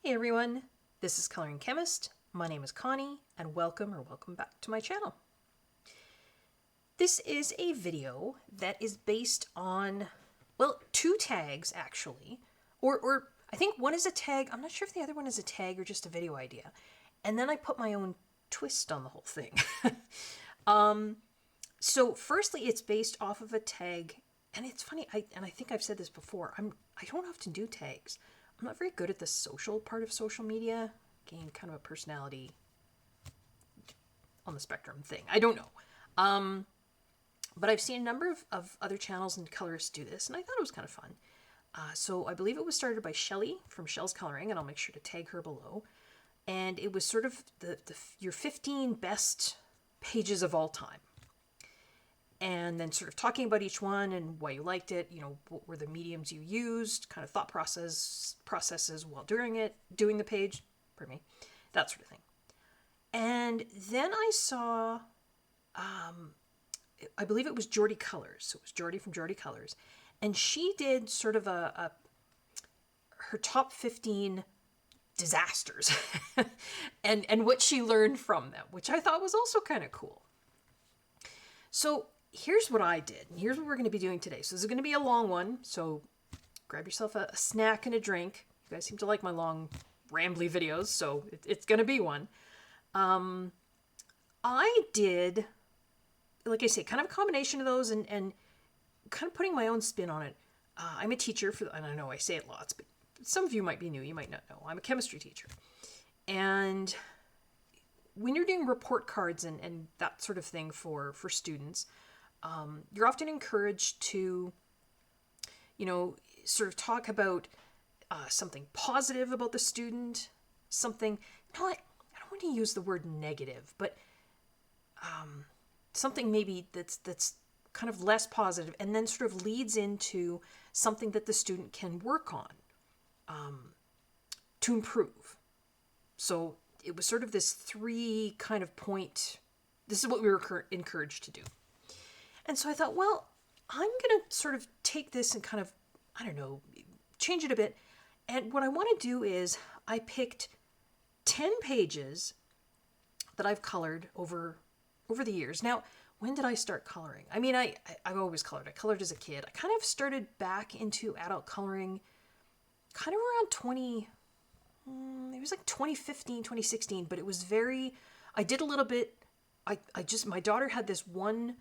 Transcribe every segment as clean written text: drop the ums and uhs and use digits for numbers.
Hey everyone, this is Coloring Chemist. My name is Connie and welcome back to my channel. This is a video that is based on, well, two tags actually, or I think one is a tag. I'm not sure if the other one is a tag or just a video idea. And then I put my own twist on the whole thing. So firstly, it's based off of a tag, and it's funny, I think I've said this before, I don't often do tags. I'm not very good at the social part of social media. Gain kind of a personality on the spectrum thing. I don't know. But I've seen a number of other channels and colorists do this, and I thought it was kind of fun. So I believe it was started by Shelly from Shel's Coloring, and I'll make sure to tag her below. And it was sort of your 15 best pages of all time. And then sort of talking about each one and why you liked it, what were the mediums you used, kind of thought processes while doing the page, pardon me, that sort of thing. And then I saw, I believe it was Jordy Colours. So it was Jordy from Jordy Colours. And she did sort of her top 15 disasters and what she learned from them, which I thought was also kind of cool. So here's what I did, and here's what we're going to be doing today. So this is going to be a long one, so grab yourself a snack and a drink. You guys seem to like my long, rambly videos, so it's going to be one. I did, like I say, kind of a combination of those and kind of putting my own spin on it. I'm a teacher, and I know I say it lots, but some of you might be new, you might not know. I'm a chemistry teacher. And when you're doing report cards and that sort of thing for students, you're often encouraged to, sort of talk about something positive about the student, something, I don't want to use the word negative, but something maybe that's kind of less positive, and then sort of leads into something that the student can work on to improve. So it was sort of this 3 kind of point, this is what we were encouraged to do. And so I thought, well, I'm going to sort of take this and kind of, change it a bit. And what I want to do is I picked 10 pages that I've colored over the years. Now, when did I start coloring? I mean, I've always colored. I colored as a kid. I kind of started back into adult coloring kind of around it was like 2015, 2016, but it was I did a little bit, my daughter had this one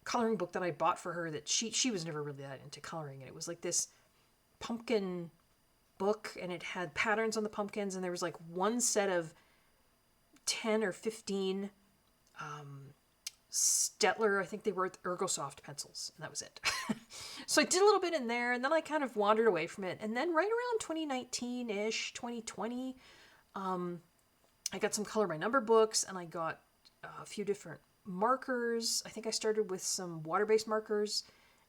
coloring book that I bought for her that she was never really that into coloring, and it was like this pumpkin book, and it had patterns on the pumpkins, and there was like one set of 10 or 15 Stettler, I think they were Ergosoft pencils, and that was it. So I did a little bit in there, and then I kind of wandered away from it, and then right around 2019-ish, 2020, I got some color by number books, and I got a few different markers. I think I started with some water-based markers,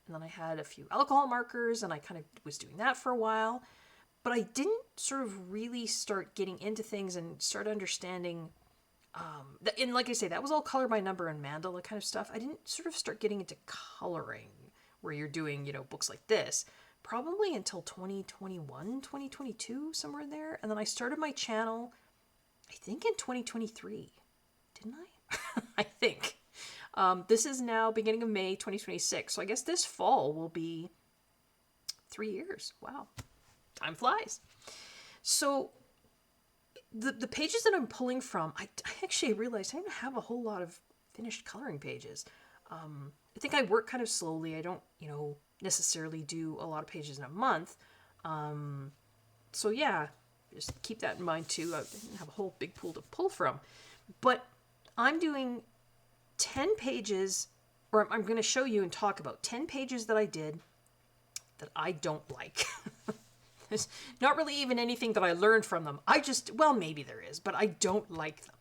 and then I had a few alcohol markers, and I kind of was doing that for a while. But I didn't sort of really start getting into things and start understanding, and like I say, that was all color by number and mandala kind of stuff. I didn't sort of start getting into coloring where you're doing, books like this, probably until 2021, 2022, somewhere in there. And then I started my channel, I think in 2023, didn't I? I think. This is now beginning of May 2026. So I guess this fall will be 3 years. Wow. Time flies. So the pages that I'm pulling from, I actually realized I don't have a whole lot of finished coloring pages. I think I work kind of slowly. I don't, necessarily do a lot of pages in a month. So yeah, just keep that in mind too. I didn't have a whole big pool to pull from. But I'm doing 10 pages, or I'm going to show you and talk about 10 pages that I did that I don't like. There's not really even anything that I learned from them. Well, maybe there is, but I don't like them.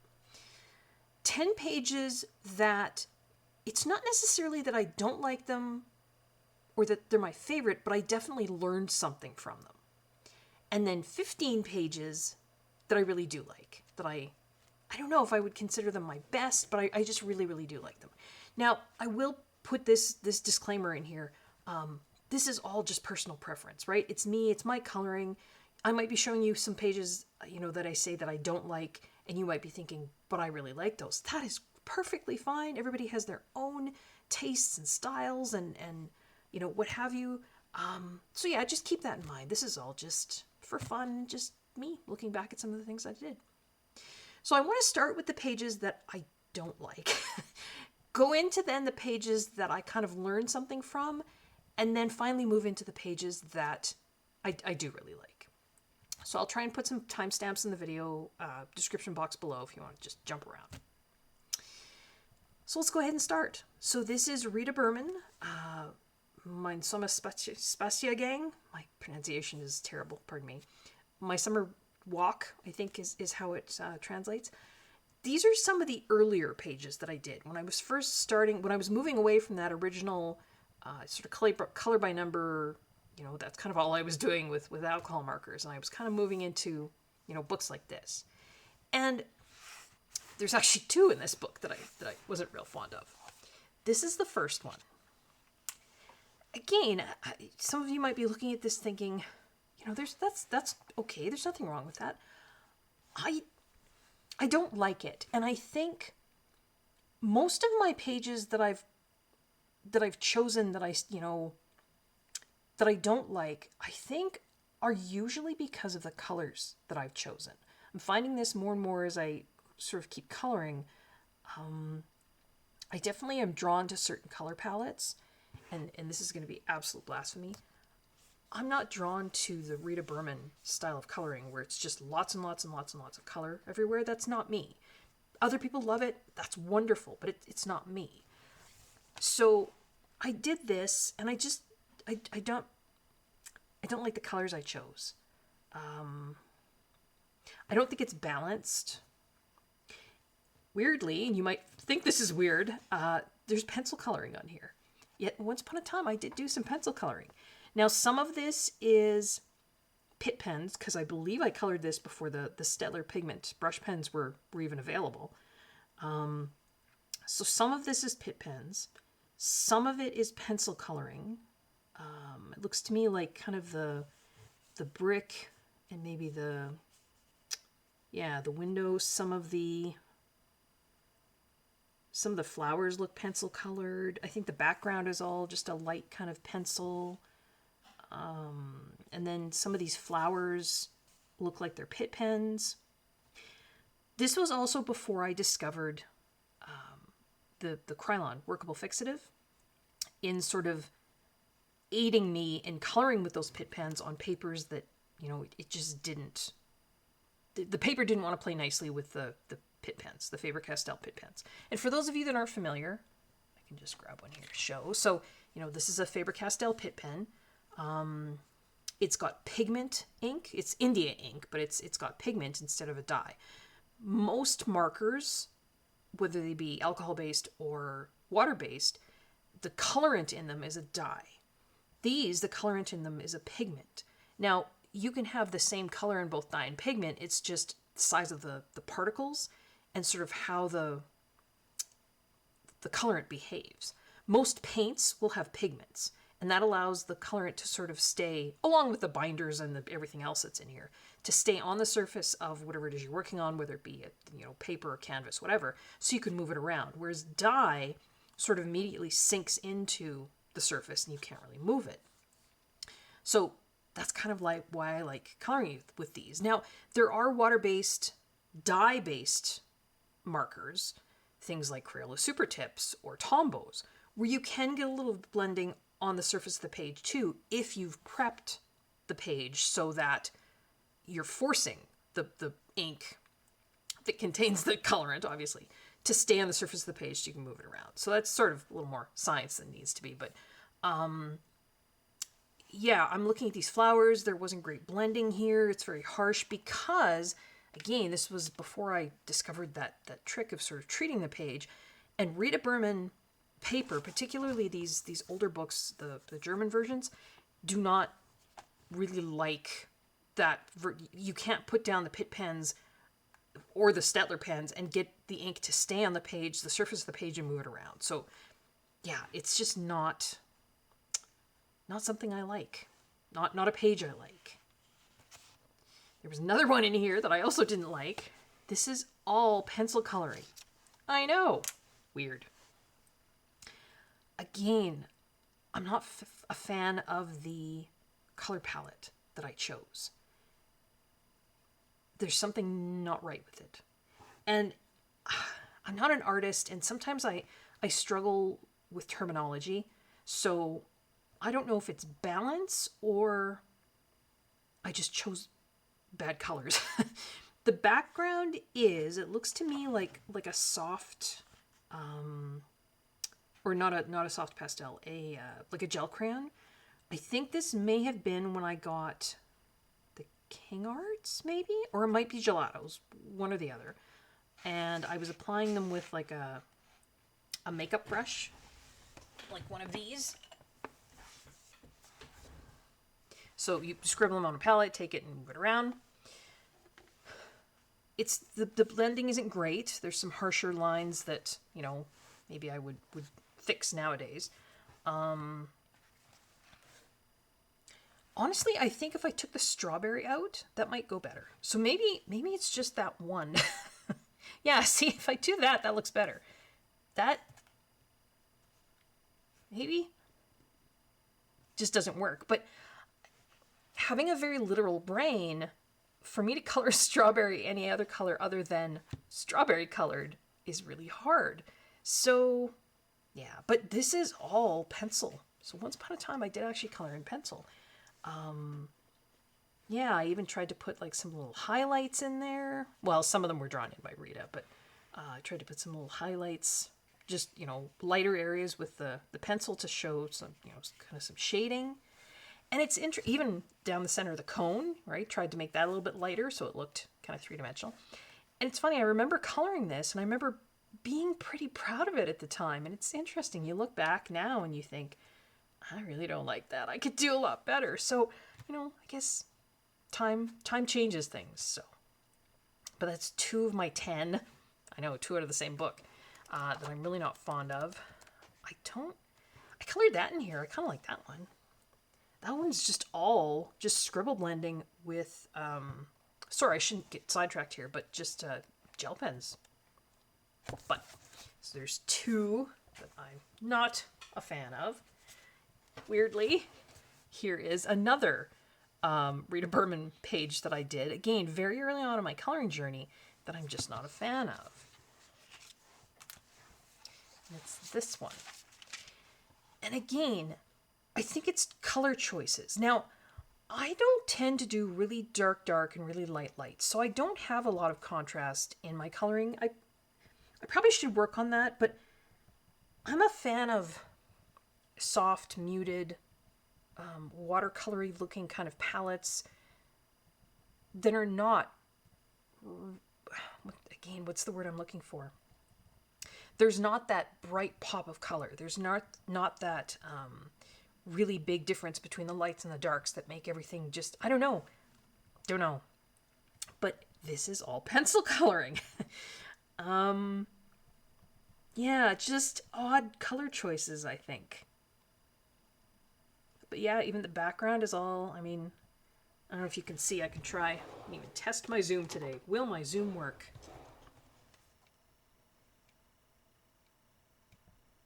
10 pages that it's not necessarily that I don't like them or that they're my favorite, but I definitely learned something from them. And then 15 pages that I really do like, that I don't know if I would consider them my best, but I just really, really do like them. Now, I will put this disclaimer in here. This is all just personal preference, right? It's me, it's my coloring. I might be showing you some pages, that I say that I don't like, and you might be thinking, but I really like those. That is perfectly fine. Everybody has their own tastes and styles and what have you. So yeah, just keep that in mind. This is all just for fun, just me looking back at some of the things I did. So I want to start with the pages that I don't like. Go into then the pages that I kind of learned something from, and then finally move into the pages that I do really like. So I'll try and put some timestamps in the video description box below if you want to just jump around. So let's go ahead and start. So this is Rita Berman, Mein Sommer Spaziergang. My pronunciation is terrible, pardon me. My Summer Walk, I think is how it translates. These are some of the earlier pages that I did when I was first starting, when I was moving away from that original sort of color by number, that's kind of all I was doing with alcohol markers. And I was kind of moving into, books like this. And there's actually two in this book that I wasn't real fond of. This is the first one. Again, some of you might be looking at this thinking, that's okay. There's nothing wrong with that. I don't like it. And I think most of my pages that I've chosen that I don't like, I think are usually because of the colors that I've chosen. I'm finding this more and more as I sort of keep coloring. I definitely am drawn to certain color palettes, and this is going to be absolute blasphemy. I'm not drawn to the Rita Berman style of coloring where it's just lots and lots and lots and lots of color everywhere. That's not me. Other people love it. That's wonderful, but it's not me. So I did this, and I don't like the colors I chose. I don't think it's balanced. Weirdly, and you might think this is weird, there's pencil coloring on here. Yet once upon a time, I did do some pencil coloring. Now, some of this is Pitt pens, because I believe I colored this before the Staedtler pigment brush pens were even available. So some of this is Pitt pens. Some of it is pencil coloring. It looks to me like kind of the brick and maybe the windows. Some of the flowers look pencil colored. I think the background is all just a light kind of pencil. And then some of these flowers look like they're Pitt pens. This was also before I discovered the Krylon workable fixative in sort of aiding me in coloring with those Pitt pens on papers that, it just didn't. The paper didn't want to play nicely with the Pitt pens, the Faber-Castell Pitt pens. And for those of you that aren't familiar, I can just grab one here to show. So, this is a Faber-Castell Pitt pen. It's got pigment ink. It's India ink, but it's got pigment instead of a dye. Most markers, whether they be alcohol-based or water-based, the colorant in them is a dye. These, the colorant in them is a pigment. Now, you can have the same color in both dye and pigment. It's just the size of the particles and sort of how the colorant behaves. Most paints will have pigments, and that allows the colorant to sort of stay, along with the binders and everything else that's in here, to stay on the surface of whatever it is you're working on, whether it be paper or canvas, whatever, so you can move it around. Whereas dye sort of immediately sinks into the surface and you can't really move it. So that's kind of like why I like coloring with these. Now, there are water-based, dye-based markers, things like Crayola Super Tips or Tombows, where you can get a little blending on the surface of the page too, if you've prepped the page so that you're forcing the ink that contains the colorant, obviously, to stay on the surface of the page so you can move it around. So that's sort of a little more science than needs to be. But yeah, I'm looking at these flowers. There wasn't great blending here. It's very harsh because, again, this was before I discovered that trick of sort of treating the page. And Rita Berman paper, particularly these older books, the German versions, do not really like that. You can't put down the Pitt pens or the Staedtler pens and get the ink to stay on the page, the surface of the page, and move it around. So yeah, it's just not something I like. Not a page I like. There was another one in here that I also didn't like. This is all pencil coloring. I know. Weird. Again, I'm not a fan of the color palette that I chose. There's something not right with it. And I'm not an artist, and sometimes I struggle with terminology. So I don't know if it's balance or I just chose bad colors. The background it looks to me like a soft, or not a soft pastel, like a gel crayon. I think this may have been when I got the King Arts, maybe, or it might be Gelatos, one or the other. And I was applying them with like a makeup brush, like one of these. So you scribble them on a palette, take it and move it around. It's the blending isn't great. There's some harsher lines that, you know, maybe I would fix nowadays. Honestly, I think if I took the strawberry out, that might go better. So maybe it's just that one. Yeah, see, if I do that, that looks better. That maybe just doesn't work. But having a very literal brain, for me to color strawberry any other color other than strawberry colored is really hard. So, yeah, but this is all pencil. So once upon a time, I did actually color in pencil. Yeah, I even tried to put like some little highlights in there. Well, some of them were drawn in by Rita, but I tried to put some little highlights, just, you know, lighter areas with the pencil to show some, you know, kind of some shading. And it's even down the center of the cone, right? Tried to make that a little bit lighter so it looked kind of three-dimensional. And it's funny, I remember coloring this and I remember being pretty proud of it at the time. And it's interesting, you look back now and you think, I really don't like that. I could do a lot better. So, you know, I guess time changes things. So, but that's 2 of my 10. I know, 2 out of the same book that I'm really not fond of. I colored that in here. I kind of like that one. That one's just scribble blending with, sorry, I shouldn't get sidetracked here, but just gel pens. But, so there's 2 that I'm not a fan of. Weirdly, here is another Rita Berman page that I did, again, very early on in my coloring journey, that I'm just not a fan of. And it's this one. And again, I think it's color choices. Now, I don't tend to do really dark and really light. So I don't have a lot of contrast in my coloring. I probably should work on that, but I'm a fan of soft, muted, watercolory looking kind of palettes that are not, again, what's the word I'm looking for? There's not that bright pop of color. There's not that really big difference between the lights and the darks that make everything just, I don't know. But this is all pencil coloring. Yeah, just odd color choices, I think. But yeah, even the background is all, I mean, I don't know if you can see, I can try. I can even test my zoom today. Will my zoom work?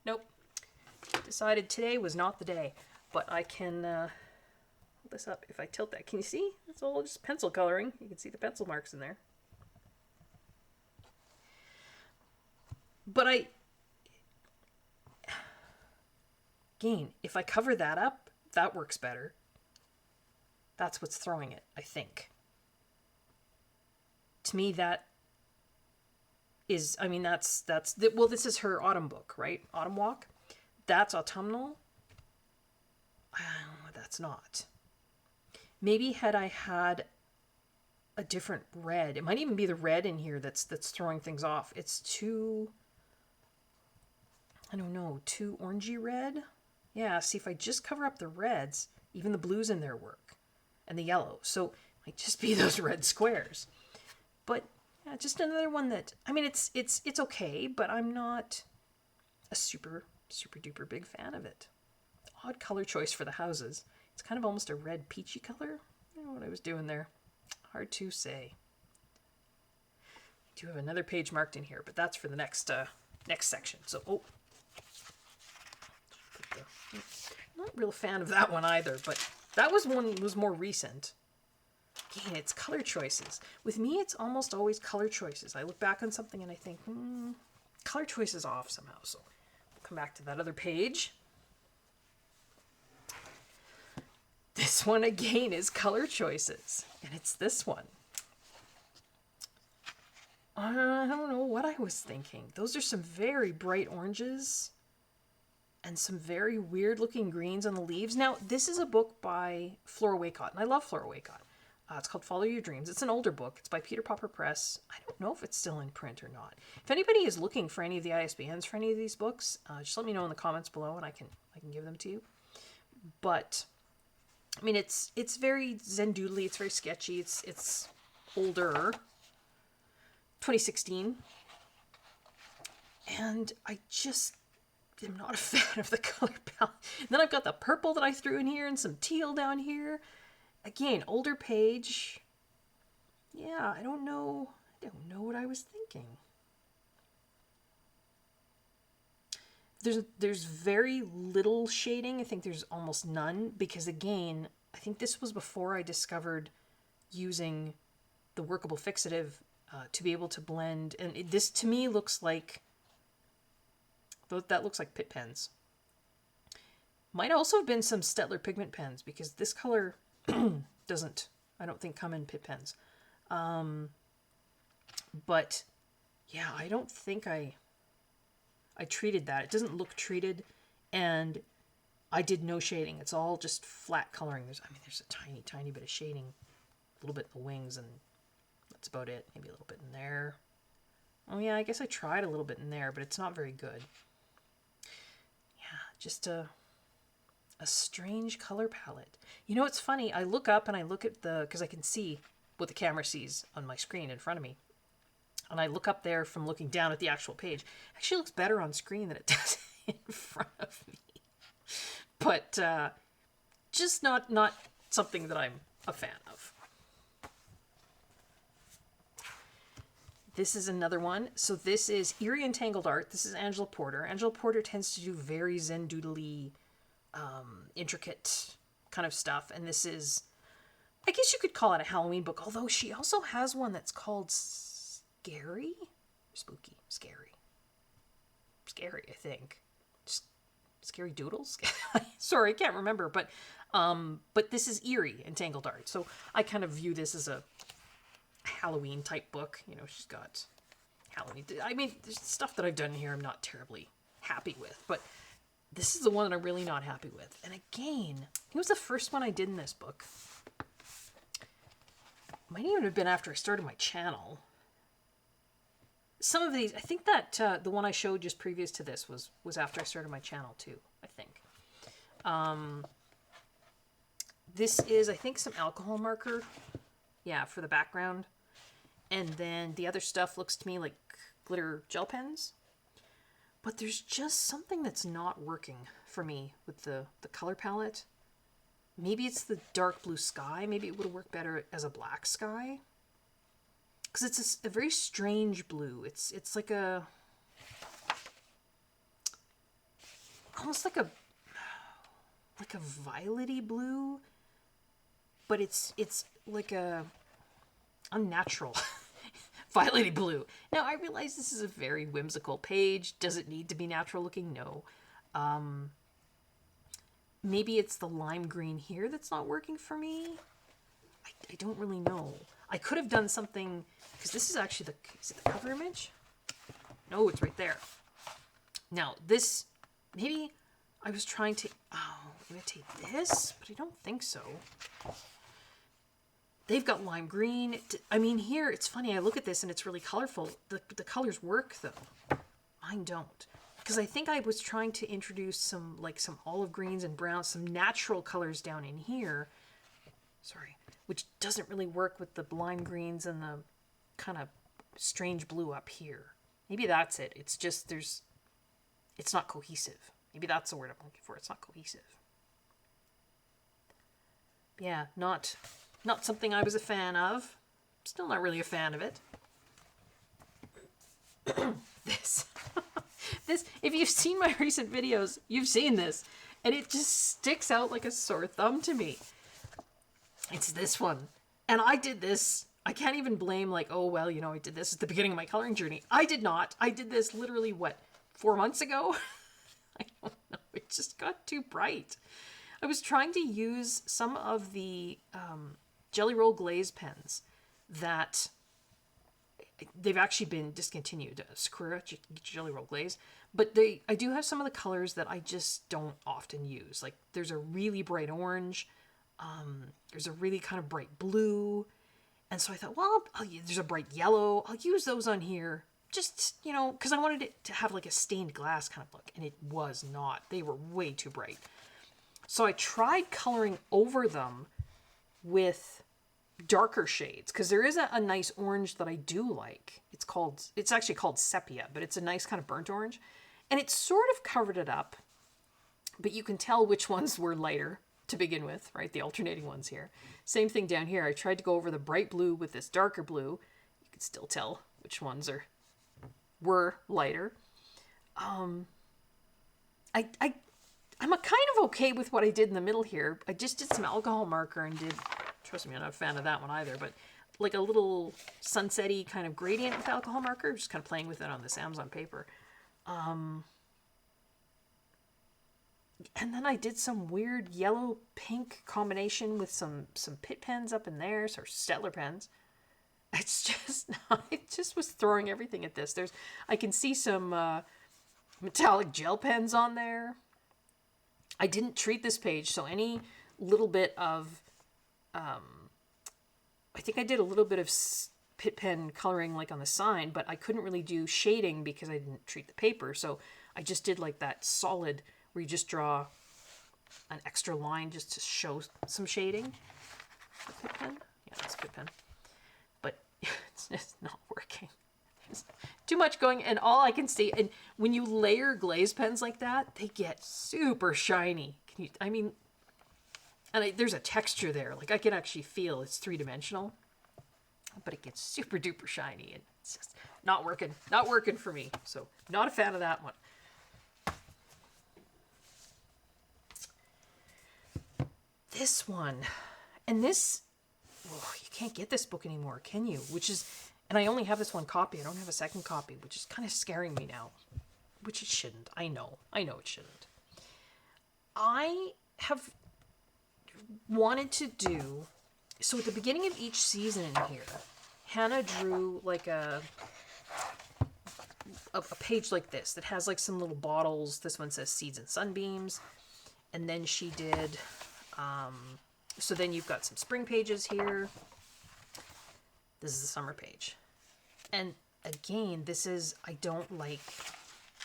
Nope. Decided today was not the day. But I can hold this up if I tilt that. Can you see? It's all just pencil coloring. You can see the pencil marks in there. But again, if I cover that up, that works better. That's what's throwing it, I think. To me, that is, I mean, well, this is her autumn book, right? Autumn Walk. That's autumnal. That's not. Maybe had I had a different red, it might even be the red in here that's throwing things off. It's too, I don't know, too orangey red. Yeah, see, if I just cover up the reds, even the blues in there work, and the yellow. So it might just be those red squares. But yeah, just another one that, I mean, it's okay, but I'm not a super duper big fan of it. Odd color choice for the houses. It's kind of almost a red peachy color. I don't know what I was doing there. Hard to say. I do have another page marked in here, but that's for the next section. So, not a real fan of that one either, but that was more recent. Again, it's color choices. With me, it's almost always color choices. I look back on something and I think, color choice is off somehow. So we'll come back to that other page. This one again is color choices, and it's this one. I don't know what I was thinking. Those are some very bright oranges and some very weird looking greens on the leaves. Now, this is a book by Flora Waycott, and I love Flora Waycott. It's called Follow Your Dreams. It's an older book. It's by Peter Popper Press. I don't know if it's still in print or not. If anybody is looking for any of the ISBNs for any of these books, just let me know in the comments below, and I can give them to you. But I mean, it's very Zen doodly. It's very sketchy. It's older, 2016, and I just am not a fan of the color palette. And then I've got the purple that I threw in here and some teal down here. Again, older page. Yeah, I don't know what I was thinking. There's very little shading. I think there's almost none, because again, I think this was before I discovered using the workable fixative to be able to blend. And this to me looks like, that looks like Pitt pens. Might also have been some Stettler pigment pens, because this color doesn't, I don't think, come in Pitt pens. But yeah, I don't think I treated that. It doesn't look treated, and I did no shading. It's all just flat coloring. There's a tiny bit of shading, a little bit in the wings, and that's about it. Maybe a little bit in there. Oh yeah, I guess I tried a little bit in there, but it's not very good. Yeah, just a strange color palette. You know, it's funny. I look up and I look at because I can see what the camera sees on my screen in front of me. And I look up there from looking down at the actual page. It actually looks better on screen than it does in front of me. But just not something that I'm a fan of. This is another one. So this is Eerie Entangled Art. This is Angela Porter. Angela Porter tends to do very Zen doodly, intricate kind of stuff. And this is, I guess you could call it a Halloween book, although she also has one that's called Scary? Spooky. Scary, I think. Just Scary Doodles? Sorry, I can't remember. But this is Eerie Entangled Art. So I kind of view this as a Halloween type book. You know, she's got Halloween. I mean, there's stuff that I've done here I'm not terribly happy with, but this is the one that I'm really not happy with. And again, it was the first one I did in this book. Might even have been after I started my channel. Some of these, I think that the one I showed just previous to this was after I started my channel too, I think. This is, I think, some alcohol marker. Yeah, for the background. And then the other stuff looks to me like glitter gel pens. But there's just something that's not working for me with the color palette. Maybe it's the dark blue sky. Maybe it would have worked better as a black sky. Because it's a very strange blue. It's like a... almost like a violet-y blue. But it's like a unnatural violet-y blue. Now, I realize this is a very whimsical page. Does it need to be natural looking? No. Maybe it's the lime green here that's not working for me. I don't really know. I could have done something, because this is actually is it the cover image? No, it's right there. Now, this, maybe I was trying to, imitate this, but I don't think so. They've got lime green. I mean, here, it's funny, I look at this and it's really colorful. The colors work, though. Mine don't. Because I think I was trying to introduce some olive greens and browns, some natural colors down in here. Sorry. Which doesn't really work with the lime greens and the kind of strange blue up here. Maybe that's it. It's just, it's not cohesive. Maybe that's the word I'm looking for. It's not cohesive. Yeah, not something I was a fan of. Still not really a fan of it. This. This, if you've seen my recent videos, you've seen this. And it just sticks out like a sore thumb to me. It's this one. And I did this. I can't even blame like, oh, well, you know, I did this at the beginning of my coloring journey. I did not. I did this literally, what, 4 months ago? I don't know. It just got too bright. I was trying to use some of the Jelly Roll Glaze pens that they've actually been discontinued. Sakura Jelly Roll Glaze. But I do have some of the colors that I just don't often use. Like there's a really bright orange. There's a really kind of bright blue. And so I thought, well, there's a bright yellow. I'll use those on here. Just, you know, because I wanted it to have like a stained glass kind of look. And it was not. They were way too bright. So I tried coloring over them with darker shades, because there is a nice orange that I do like. It's actually called sepia, but it's a nice kind of burnt orange. And it sort of covered it up, but you can tell which ones were lighter to begin with, right? The alternating ones here. Same thing down here. I tried to go over the bright blue with this darker blue. You can still tell which ones were lighter. I'm a kind of okay with what I did in the middle here. I just did some alcohol marker and did, trust me, I'm not a fan of that one either, but like a little sunset-y kind of gradient with alcohol marker, just kind of playing with it on this Amazon paper. And then I did some weird yellow-pink combination with some Pitt pens up in there, or Stettler pens. It's just not, it just was throwing everything at this. I can see some metallic gel pens on there. I didn't treat this page, so any little bit of, I think I did a little bit of Pitt pen coloring like on the sign, but I couldn't really do shading because I didn't treat the paper. So I just did like that solid where you just draw an extra line just to show some shading. The Pitt pen? Yeah, that's Pitt pen. But it's just not working. There's too much going, and all I can see, and when you layer glaze pens like that, they get super shiny. There's a texture there. Like I can actually feel it's three-dimensional, but it gets super duper shiny, and it's just not working. Not working for me. So not a fan of that one. This one, and this, you can't get this book anymore, can you? And I only have this one copy. I don't have a second copy, which is kind of scaring me now. Which it shouldn't. I know it shouldn't. I have wanted to do, so at the beginning of each season in here, Hannah drew like a page like this that has like some little bottles. This one says Seeds and Sunbeams. And then she did, so then you've got some spring pages here. This is the summer page. And again, I don't like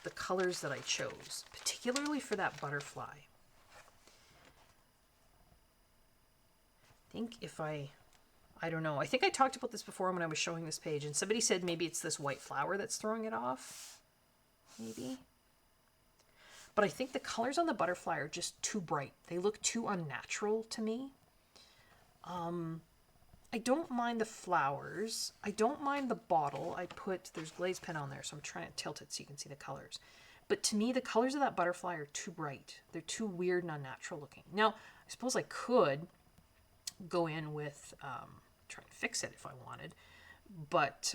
the colors that I chose, particularly for that butterfly. I think I don't know. I think I talked about this before when I was showing this page, and somebody said maybe it's this white flower that's throwing it off. Maybe. But I think the colors on the butterfly are just too bright. They look too unnatural to me. I don't mind the flowers. I don't mind the bottle. There's glaze pen on there, so I'm trying to tilt it so you can see the colors. But to me, the colors of that butterfly are too bright. They're too weird and unnatural looking. Now, I suppose I could go in with, try and fix it if I wanted. But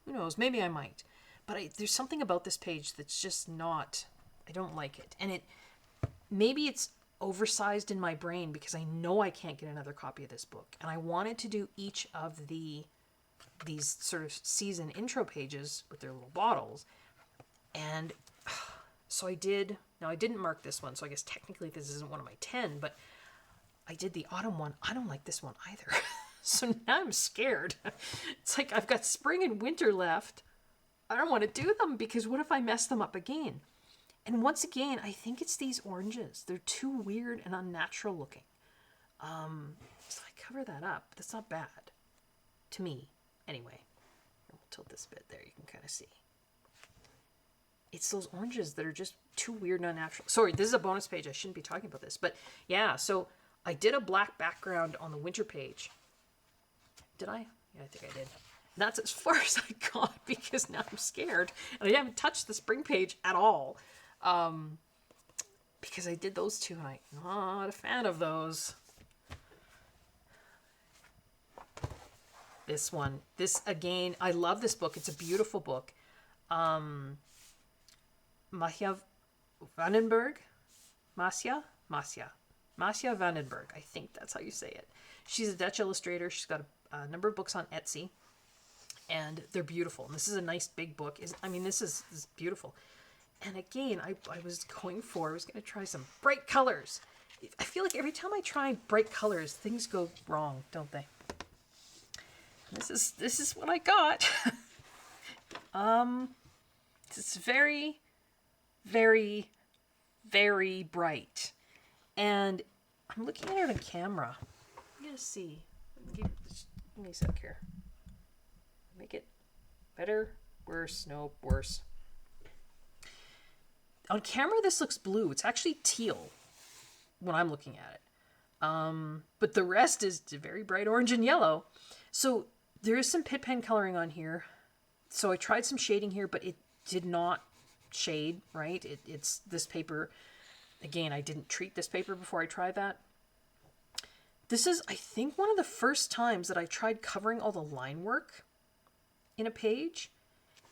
who knows? Maybe I might. But there's something about this page that's just not, I don't like it. And maybe it's oversized in my brain because I know I can't get another copy of this book. And I wanted to do each of these sort of season intro pages with their little bottles. And so I did. Now I didn't mark this one, so I guess technically this isn't one of my 10, but I did the autumn one. I don't like this one either. So now I'm scared. It's like I've got spring and winter left. I don't want to do them because what if I mess them up again? And once again, I think it's these oranges. They're too weird and unnatural looking. So I cover that up. That's not bad. To me. Anyway. We'll tilt this bit there. You can kind of see. It's those oranges that are just too weird and unnatural. Sorry, this is a bonus page. I shouldn't be talking about this. But yeah, so I did a black background on the winter page. Did I? Yeah, I think I did. And that's as far as I got because now I'm scared. And I haven't touched the spring page at all. Because I did those two and I'm not a fan of those. This one. This, again, I love this book. It's a beautiful book. Masya Vandenberg? Masya Vandenberg. I think that's how you say it. She's a Dutch illustrator. She's got a number of books on Etsy. And they're beautiful. And this is a nice big book. This is beautiful. And again, I was going to try some bright colors. I feel like every time I try bright colors, things go wrong, don't they? This is what I got. It's very, very, very bright. And I'm looking at it on camera. I'm going to see. Give me a sec here. Make it better, worse, no, worse. On camera, this looks blue. It's actually teal when I'm looking at it. But the rest is very bright orange and yellow. So there is some pit pen coloring on here. So I tried some shading here, but it did not shade, right? It's this paper. Again, I didn't treat this paper before I tried that. This is, I think, one of the first times that I tried covering all the line work in a page.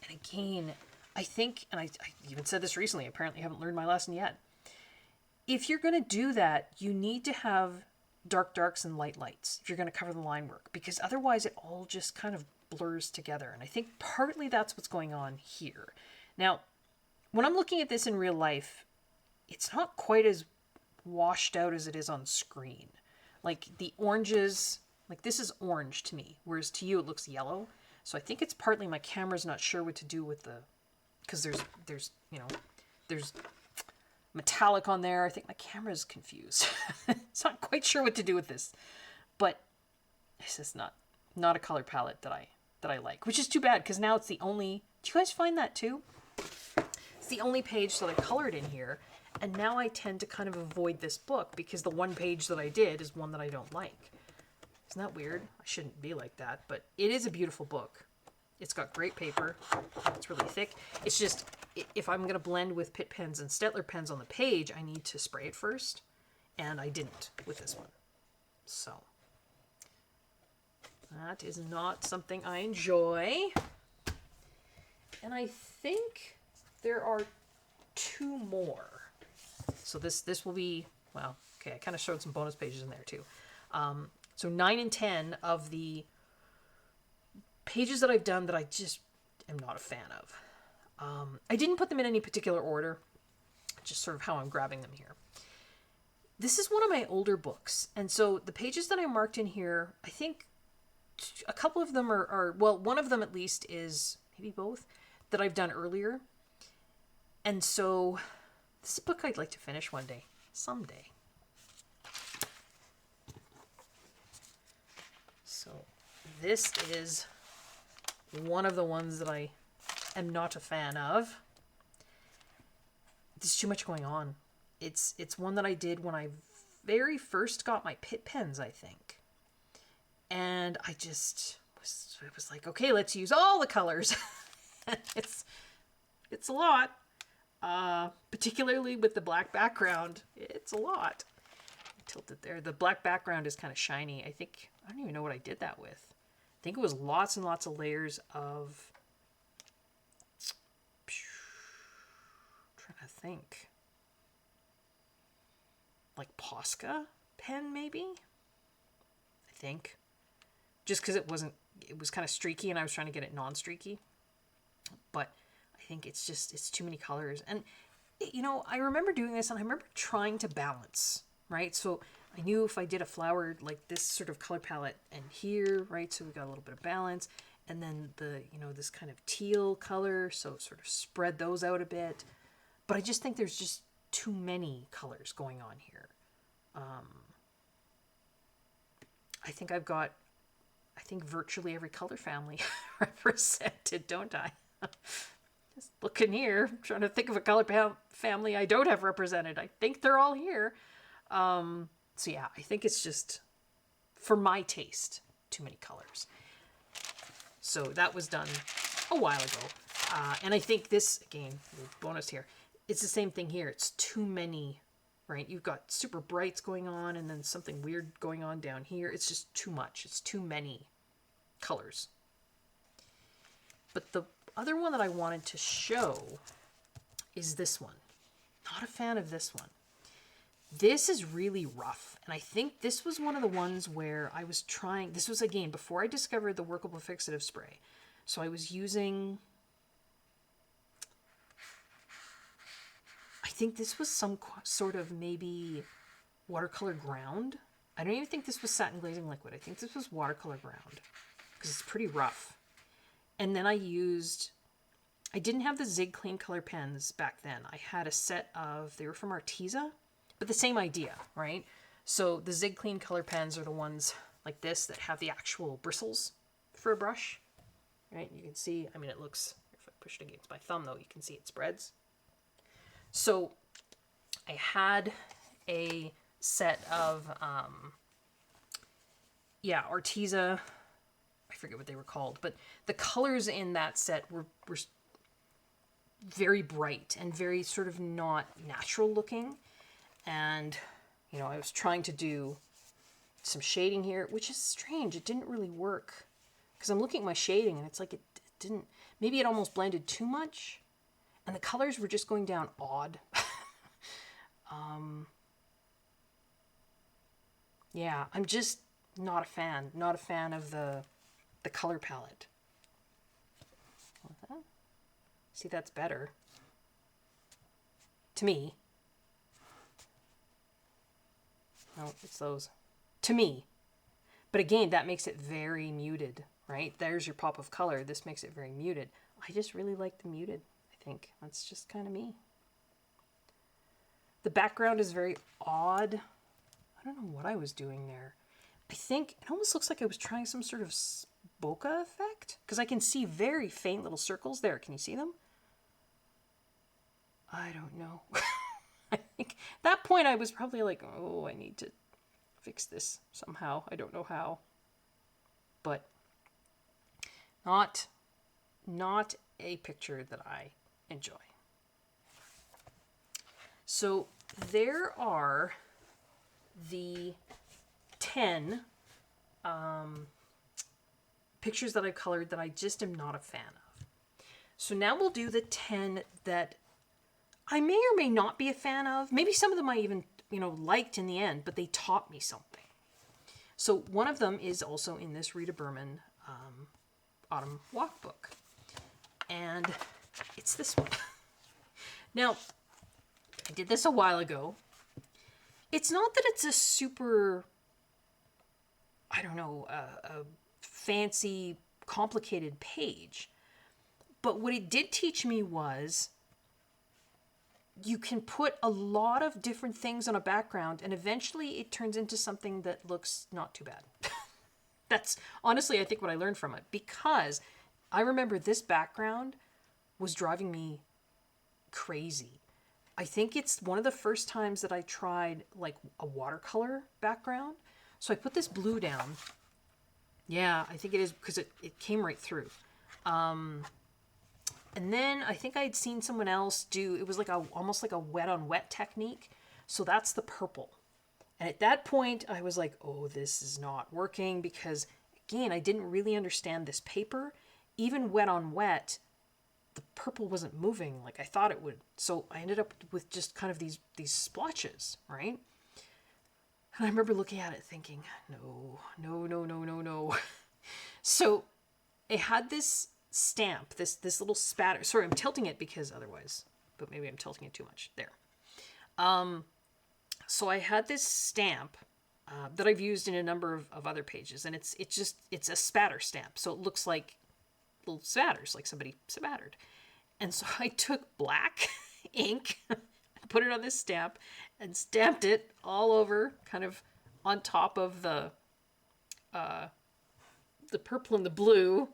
And again, I think, and I even said this recently, apparently I haven't learned my lesson yet. If you're going to do that, you need to have dark darks and light lights if you're going to cover the line work, because otherwise it all just kind of blurs together. And I think partly that's what's going on here. Now, when I'm looking at this in real life, it's not quite as washed out as it is on screen. Like the oranges, like this is orange to me, whereas to you it looks yellow. So I think it's partly my camera's not sure what to do with the, because there's metallic on there. I think my camera's confused. It's not quite sure what to do with this, but this is not a color palette that I like, which is too bad because now it's the only. Do you guys find that too? It's the only page that I colored in here, and now I tend to kind of avoid this book because the one page that I did is one that I don't like. Isn't that weird? I shouldn't be like that, but it is a beautiful book. It's got great paper. It's really thick. It's just, if I'm going to blend with Pitt pens and Staedtler pens on the page, I need to spray it first. And I didn't with this one. So, that is not something I enjoy. And I think there are two more. So this will be, well, okay, I kind of showed some bonus pages in there too. So 9 and 10 of the pages that I've done that I just am not a fan of. I didn't put them in any particular order, just sort of how I'm grabbing them here. This is one of my older books, and so the pages that I marked in here, I think a couple of them are well, one of them at least is, maybe both, that I've done earlier. And so this is a book I'd like to finish one day, someday. So this is one of the ones that I am not a fan of. There's too much going on. It's one that I did when I very first got my Pitt pens, I think. And I just was like, okay, let's use all the colors. It's a lot. Particularly with the black background. It's a lot. Tilt it there. The black background is kind of shiny. I don't even know what I did that with. I think it was lots and lots of layers of, trying to think, like Posca pen maybe, I think, just because it was kind of streaky and I was trying to get it non-streaky, but I think it's too many colors. And I remember doing this and I remember trying to balance, right? So I knew if I did a flower like this sort of color palette and here, right, so we got a little bit of balance, and then the, this kind of teal color, so sort of spread those out a bit. But I just think there's just too many colors going on here. I think I've got, virtually every color family represented, don't I? Just looking here, trying to think of a color family I don't have represented. I think they're all here. So yeah, I think it's just, for my taste, too many colors. So that was done a while ago. And I think this, again, bonus here, it's the same thing here. It's too many, right? You've got super brights going on and then something weird going on down here. It's just too much. It's too many colors. But the other one that I wanted to show is this one. Not a fan of this one. This is really rough. And I think this was one of the ones where I was trying, this was again, before I discovered the workable fixative spray. So I was using, I think this was some sort of maybe watercolor ground. I don't even think this was satin glazing liquid. I think this was watercolor ground because it's pretty rough. And then I didn't have the Zig Clean Color pens back then. I had a set of, they were from Arteza, but the same idea, right? So the Zig Clean Color pens are the ones like this that have the actual bristles for a brush, right? You can see, I mean, it looks, if I push it against my thumb though, you can see it spreads. So I had a set of, Arteza, I forget what they were called, but the colors in that set were very bright and very sort of not natural looking. And, you know, I was trying to do some shading here, which is strange. It didn't really work because I'm looking at my shading and it's like it didn't, maybe it almost blended too much and the colors were just going down odd. Yeah, I'm just not a fan of the color palette. See, that's better to me. No, it's those to me. But again, that makes it very muted, right? There's your pop of color. This makes it very muted. I just really like the muted, I think. That's just kind of me. The background is very odd. I don't know what I was doing there. I think it almost looks like I was trying some sort of bokeh effect because I can see very faint little circles there. Can you see them? I don't know. I think at that point I was probably like, oh, I need to fix this somehow. I don't know how. But not a picture that I enjoy. So there are the 10 pictures that I've colored that I just am not a fan of. So now we'll do the 10 that I may or may not be a fan of. Maybe some of them I even, liked in the end, but they taught me something. So one of them is also in this Rita Berman Autumn Walk book. And it's this one. Now, I did this a while ago. It's not that it's a super, I don't know, a fancy, complicated page. But what it did teach me was you can put a lot of different things on a background and eventually it turns into something that looks not too bad. That's honestly, I think, what I learned from it, because I remember this background was driving me crazy. I think it's one of the first times that I tried like a watercolor background. So I put this blue down. Yeah, I think it is because it came right through. And then I think I'd seen someone else do, it was like almost like a wet on wet technique. So that's the purple. And at that point I was like, oh, this is not working, because again, I didn't really understand this paper. Even wet on wet, the purple wasn't moving like I thought it would. So I ended up with just kind of these splotches, right? And I remember looking at it thinking, no. So it had this stamp, this little spatter. Sorry, I'm tilting it because otherwise, but maybe I'm tilting it too much. There. So I had this stamp that I've used in a number of other pages, and it's a spatter stamp. So it looks like little spatters, like somebody spattered. And so I took black ink, put it on this stamp, and stamped it all over, kind of on top of the purple and the blue,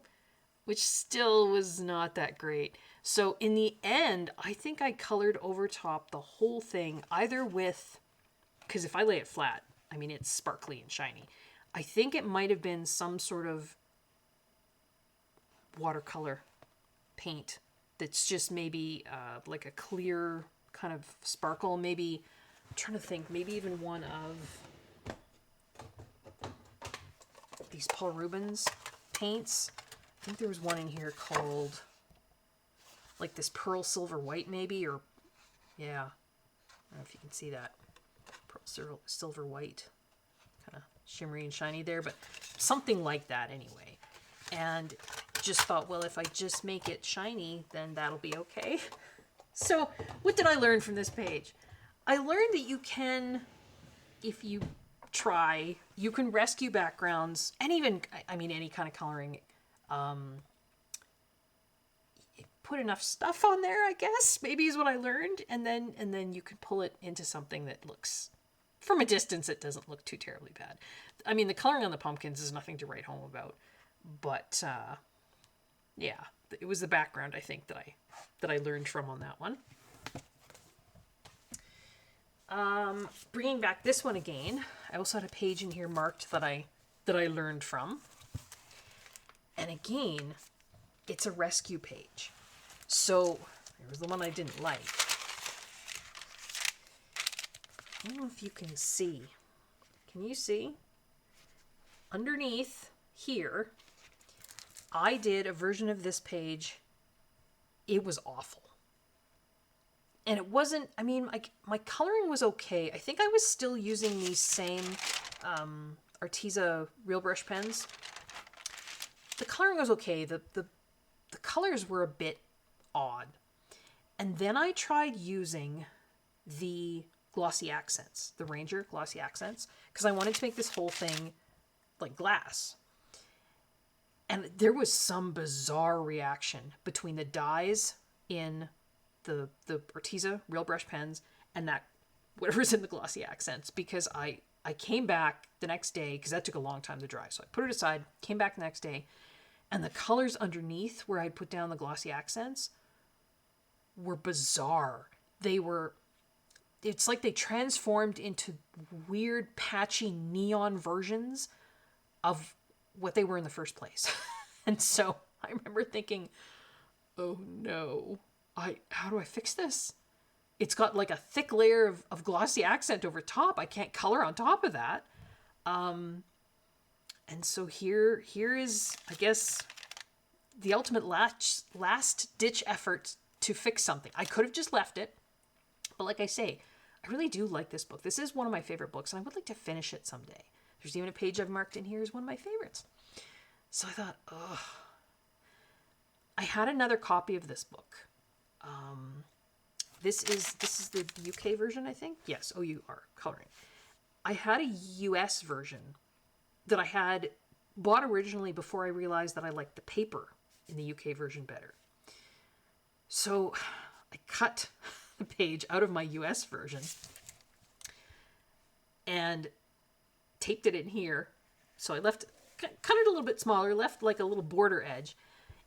which still was not that great. So in the end, I think I colored over top the whole thing, either with, because if I lay it flat, I mean, it's sparkly and shiny. I think it might have been some sort of watercolor paint that's just maybe like a clear kind of sparkle. Maybe, I'm trying to think, maybe even one of these Paul Rubens paints. I think there was one in here called like this pearl silver white maybe, or yeah, I don't know if you can see that. Pearl silver white, kind of shimmery and shiny there, but something like that anyway. And just thought, well, if I just make it shiny, then that'll be okay. So what did I learn from this page? I learned that you can, if you try, you can rescue backgrounds, and even, I mean, any kind of coloring. Put enough stuff on there, I guess, maybe is what I learned, and then you can pull it into something that looks, from a distance, it doesn't look too terribly bad. I mean, the coloring on the pumpkins is nothing to write home about, but yeah, it was the background, I think, that I learned from on that one. Bringing back this one again, I also had a page in here marked that I learned from, and again, it's a rescue page. So there was the one I didn't like. I don't know if you can see. Can you see? Underneath here, I did a version of this page. It was awful. And it wasn't, I mean, my coloring was okay. I think I was still using these same Arteza real brush pens. The coloring was okay. The colors were a bit odd. And then I tried using the glossy accents, the Ranger glossy accents, because I wanted to make this whole thing like glass. And there was some bizarre reaction between the dyes in the Arteza real brush pens and that whatever's in the glossy accents, because I came back the next day, because that took a long time to dry. So I put it aside, came back the next day, and the colors underneath where I'd put down the glossy accents were bizarre. It's like they transformed into weird, patchy neon versions of what they were in the first place. And so I remember thinking, oh no, how do I fix this? It's got like a thick layer of glossy accent over top. I can't color on top of that. And so here is, I guess, the ultimate last ditch effort to fix something. I could have just left it, but like I say, I really do like this book. This is one of my favorite books, and I would like to finish it someday. There's even a page I've marked in here as one of my favorites. So I thought, ugh. I had another copy of this book. This is the UK version, I think. Yes, OUR coloring. I had a US version that I had bought originally before I realized that I liked the paper in the UK version better. So I cut the page out of my US version and taped it in here. So I cut it a little bit smaller, left like a little border edge.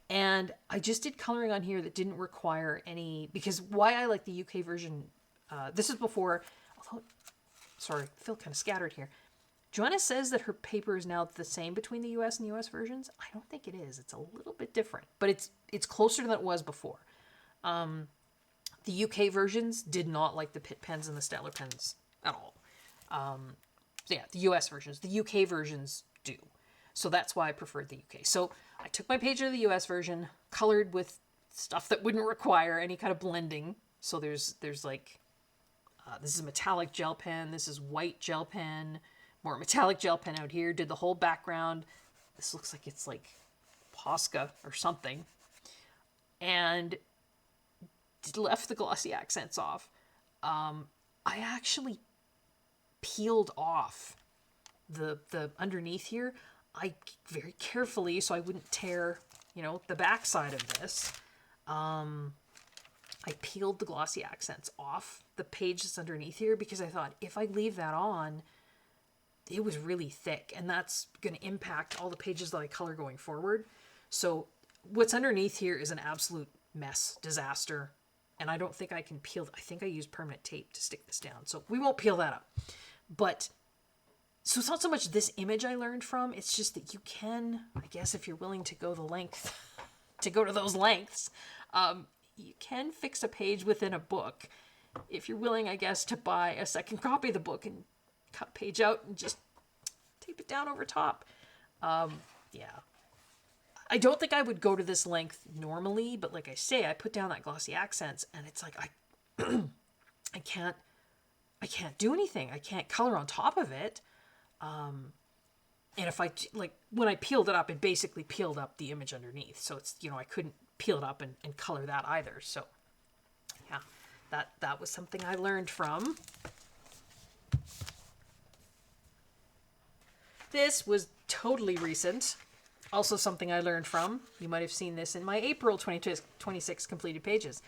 And I just did coloring on here that didn't require any, because why I like the UK version, this is before, although, sorry, I feel kind of scattered here. Joanna says that her paper is now the same between the US and US versions. I don't think it is. It's a little bit different, but it's closer than it was before. The UK versions did not like the Pitt pens and the Staedtler pens at all. So yeah, the US versions. The UK versions do. So that's why I preferred the UK. So I took my page out of the US version, colored with stuff that wouldn't require any kind of blending. So there's like, this is metallic gel pen. This is white gel pen. More metallic gel pen out here. Did the whole background. This looks like it's like Posca or something. And left the glossy accents off. I actually peeled off the underneath here. I very carefully, so I wouldn't tear, the back side of this. I peeled the glossy accents off the page that's underneath here because I thought if I leave that on, it was really thick, and that's going to impact all the pages that I color going forward. So what's underneath here is an absolute mess, disaster, and I don't think I can peel. I think I used permanent tape to stick this down, so we won't peel that up. But so it's not so much this image I learned from, it's just that you can, I guess if you're willing to go the length to go to those lengths. You can fix a page within a book if you're willing, I guess, to buy a second copy of the book and cut a page out and just tape it down over top. Yeah. I don't think I would go to this length normally, but like I say, I put down that glossy accents and it's like I can't do anything. I can't color on top of it. And if I, like, when I peeled it up, it basically peeled up the image underneath. So it's, I couldn't peel it up and color that either. So yeah, that was something I learned from. This was totally recent. Also something I learned from. You might have seen this in my April 2026 completed pages.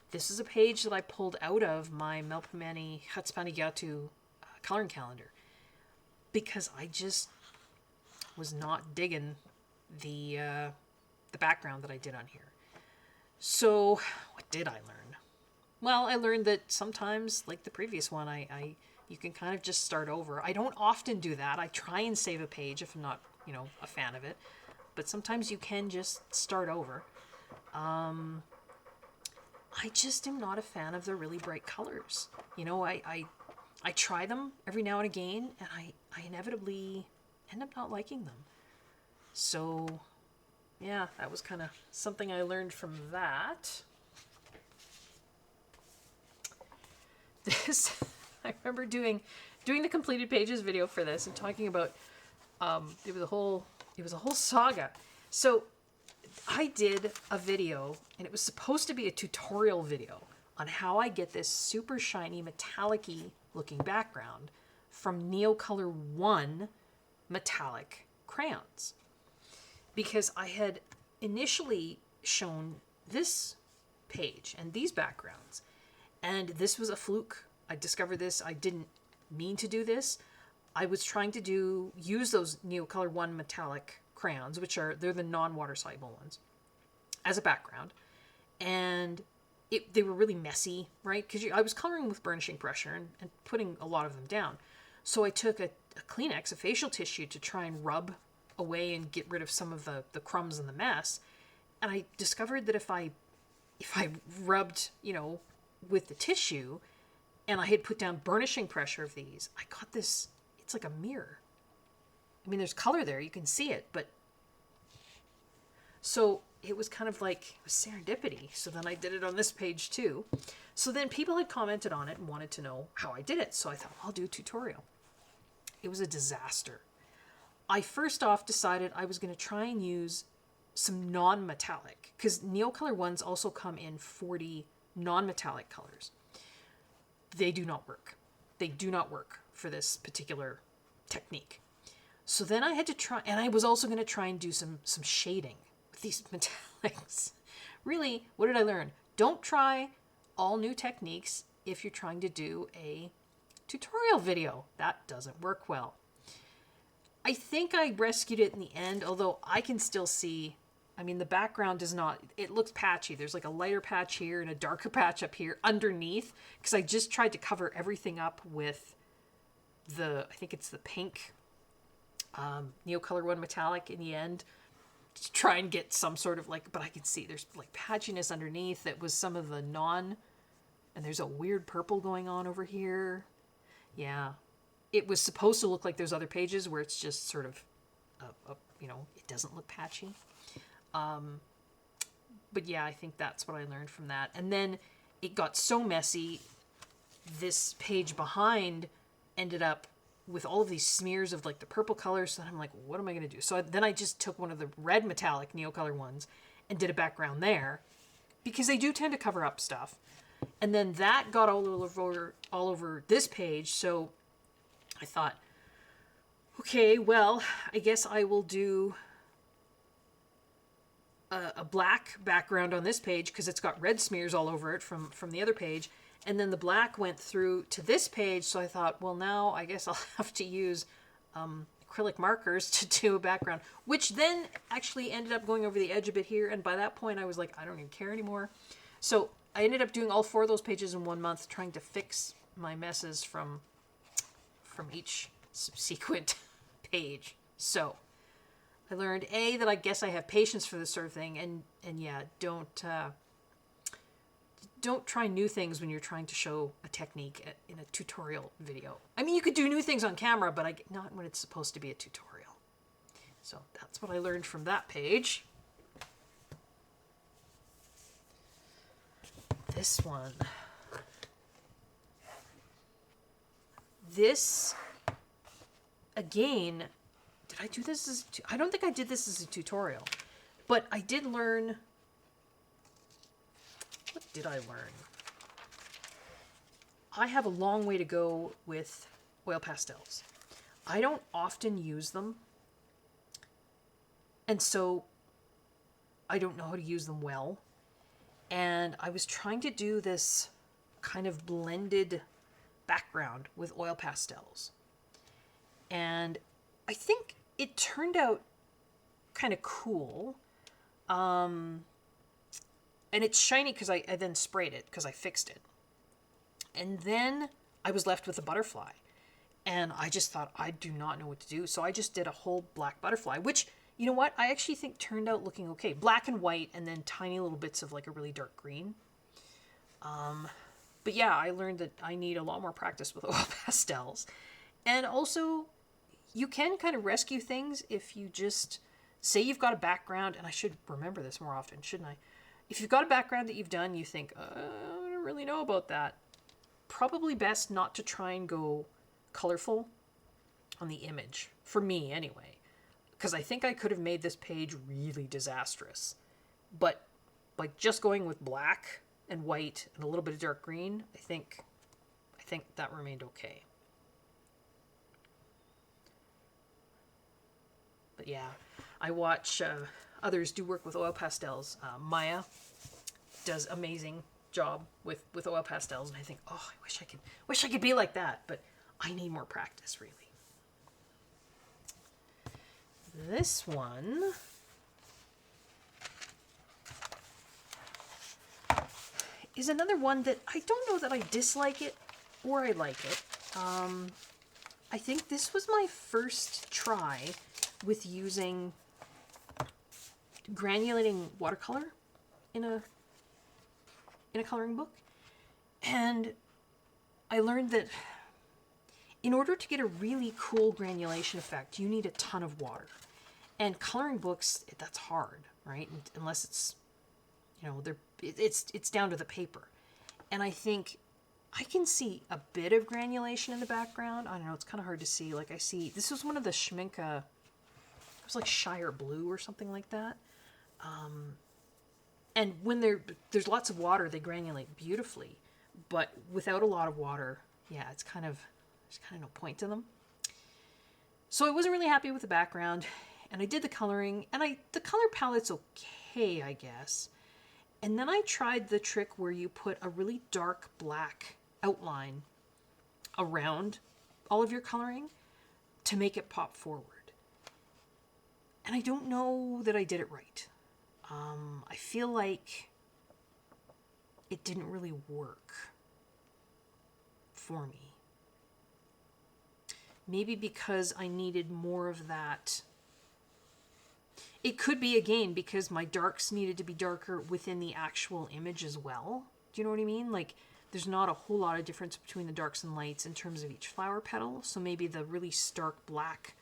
This is a page that I pulled out of my Melpomene Hatspanigatu coloring calendar because I just was not digging the background that I did on here. So what did I learn? Well, I learned that sometimes, like the previous one, you can kind of just start over. I don't often do that. I try and save a page if I'm not, a fan of it. But sometimes you can just start over. I just am not a fan of the really bright colors. I try them every now and again, and I inevitably end up not liking them. So, yeah, that was kind of something I learned from that. This, I remember doing the completed pages video for this and talking about, it was a whole saga. So I did a video, and it was supposed to be a tutorial video on how I get this super shiny metallic-y looking background from Neocolor 1 metallic crayons. Because I had initially shown this page and these backgrounds, and this was a fluke. I discovered this. I didn't mean to do this. I was trying to use those Neocolor 1 metallic crayons, they're the non-water soluble ones, as a background. And they were really messy, right? Because I was coloring with burnishing pressure and putting a lot of them down. So I took a Kleenex, a facial tissue, to try and rub away and get rid of some of the crumbs and the mess. And I discovered that if I rubbed, with the tissue, and I had put down burnishing pressure of these, I got this, it's like a mirror. I mean, there's color there, you can see it, but so it was kind of like, it was serendipity. So then I did it on this page too. So then people had commented on it and wanted to know how I did it. So I thought, I'll do a tutorial. It was a disaster. I first off decided I was going to try and use some non-metallic, because Neocolor ones also come in 40 non-metallic colors. They do not work. They do not work for this particular technique. So then I had to try, and I was also going to try and do some shading with these metallics. Really, what did I learn? Don't try all new techniques if you're trying to do a tutorial video. That doesn't work well. I think I rescued it in the end, although I can still see, the background does not, it looks patchy. There's like a lighter patch here and a darker patch up here underneath, because I just tried to cover everything up with I think it's the pink Neocolor 1 metallic in the end, to try and get some sort of but I can see there's like patchiness underneath that was some of the and there's a weird purple going on over here. Yeah. It was supposed to look like there's other pages where it's just sort of, it doesn't look patchy. But yeah, I think that's what I learned from that. And then it got so messy, this page behind ended up with all of these smears of like the purple colors. So I'm like, what am I going to do? So then I just took one of the red metallic Neocolor ones and did a background there, because they do tend to cover up stuff. And then that got all over this page. So I thought, okay, well, I guess I will do a black background on this page, because it's got red smears all over it from the other page. And then the black went through to this page, so I thought, well, now I guess I'll have to use acrylic markers to do a background, which then actually ended up going over the edge a bit here. And by that point, I was like, I don't even care anymore. So I ended up doing all 4 of those pages in 1 month, trying to fix my messes from each subsequent page. So I learned that I guess I have patience for this sort of thing, and yeah, don't try new things when you're trying to show a technique in a tutorial video. I mean, you could do new things on camera, but not when it's supposed to be a tutorial. So that's what I learned from that page. This one. This, again, did I do this as I don't think I did this as a tutorial, but I did learn. What did I learn? I have a long way to go with oil pastels. I don't often use them, and so I don't know how to use them well. And I was trying to do this kind of blended background with oil pastels. And I think it turned out kind of cool. And it's shiny because I then sprayed it because I fixed it. And then I was left with a butterfly. And I just thought, I do not know what to do. So I just did a whole black butterfly, which, you know what, I actually think turned out looking okay. Black and white, and then tiny little bits of like a really dark green. But yeah, I learned that I need a lot more practice with oil pastels. And also, you can kind of rescue things if you just say you've got a background, and I should remember this more often, shouldn't I? If you've got a background that you've done, you think, I don't really know about that. Probably best not to try and go colorful on the image. For me, anyway. Because I think I could have made this page really disastrous. But, like, just going with black and white and a little bit of dark green, I think that remained okay. But yeah, I watch others do work with oil pastels. Maya does amazing job with oil pastels, and I think, oh, I wish I could be like that, but I need more practice, really. This one is another one that I don't know that I dislike it or I like it. I think this was my first try with using granulating watercolor in a coloring book. And I learned that in order to get a really cool granulation effect, you need a ton of water. And coloring books, that's hard, right? Unless it's, it's down to the paper. And I think I can see a bit of granulation in the background. I don't know, it's kind of hard to see. Like I see, this was one of the Schminke, it was like Shire Blue or something like that. And when there's lots of water, they granulate beautifully. But without a lot of water, yeah, there's kind of no point to them. So I wasn't really happy with the background, and I did the coloring, and the color palette's okay, I guess. And then I tried the trick where you put a really dark black outline around all of your coloring to make it pop forward. And I don't know that I did it right. I feel like it didn't really work for me. Maybe because I needed more of that. It could be, again, because my darks needed to be darker within the actual image as well. Do you know what I mean? Like, there's not a whole lot of difference between the darks and lights in terms of each flower petal. So maybe the really stark black,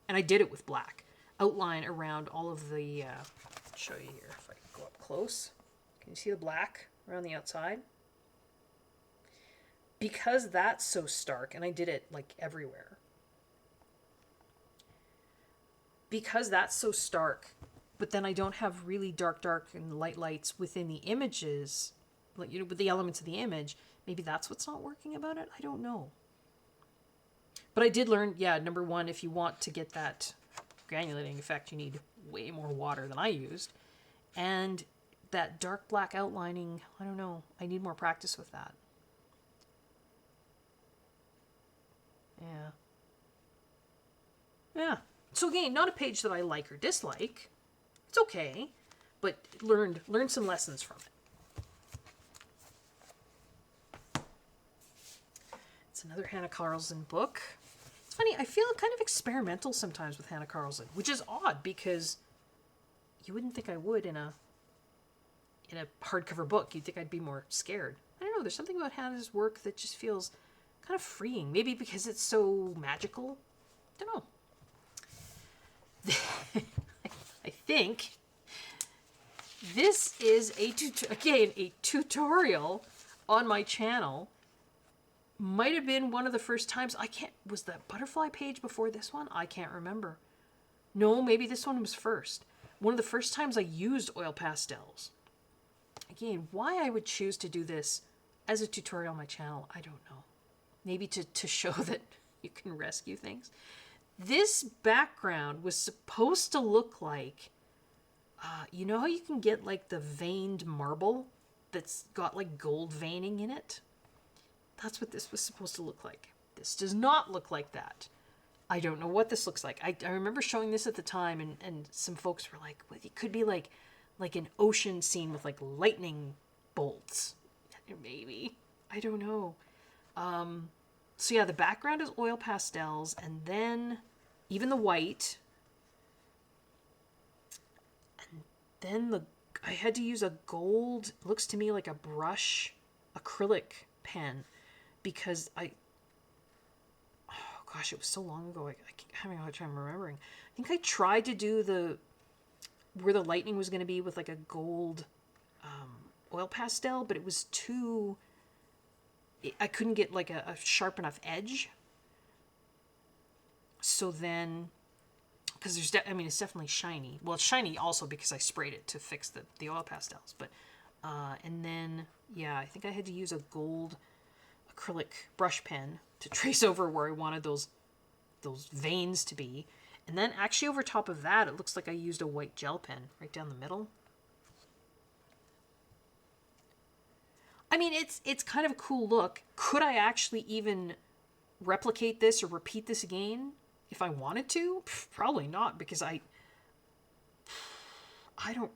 and I did it with black, outline around all of the, I'll show you here if I can go up close. Can you see the black around the outside? Because that's so stark, and I did it like everywhere. Because that's so stark, but then I don't have really dark and light lights within the images, like, with the elements of the image, maybe that's what's not working about it. I don't know. But I did learn, number one, if you want to get that granulating effect, you need way more water than I used. And that dark black outlining, I don't know. I need more practice with that. Yeah. So again, not a page that I like or dislike. It's okay, but learned some lessons from it. It's another Hannah Carlson book. It's funny. I feel kind of experimental sometimes with Hannah Carlson, which is odd because you wouldn't think I would in a hardcover book. You'd think I'd be more scared. I don't know. There's something about Hannah's work that just feels kind of freeing. Maybe because it's so magical. I don't know. I think this is a tutorial on my channel. Might have been one of the first times. Was the butterfly page before this one? I can't remember. No, maybe this one was first. One of the first times I used oil pastels. Again, why I would choose to do this as a tutorial on my channel, I don't know. Maybe to show that you can rescue things. This background was supposed to look like, you know how you can get like the veined marble that's got like gold veining in it? That's what this was supposed to look like. This does not look like that. I don't know what this looks like. I remember showing this at the time, and some folks were like, well, it could be like an ocean scene with like lightning bolts. Maybe. I don't know. So yeah, the background is oil pastels, and then even the white. And then I had to use a gold, looks to me like a brush acrylic pen, because oh gosh, it was so long ago. I keep having a hard time remembering. I think I tried to do where the lightning was going to be with like a gold oil pastel, but it was too, I couldn't get like a sharp enough edge. So then, because it's definitely shiny. Well, it's shiny also because I sprayed it to fix the oil pastels. But, and then, yeah, I think I had to use a gold acrylic brush pen to trace over where I wanted those veins to be. And then actually over top of that, it looks like I used a white gel pen right down the middle. I mean, it's kind of a cool look. Could I actually even replicate this or repeat this again if I wanted to? Probably not, because I don't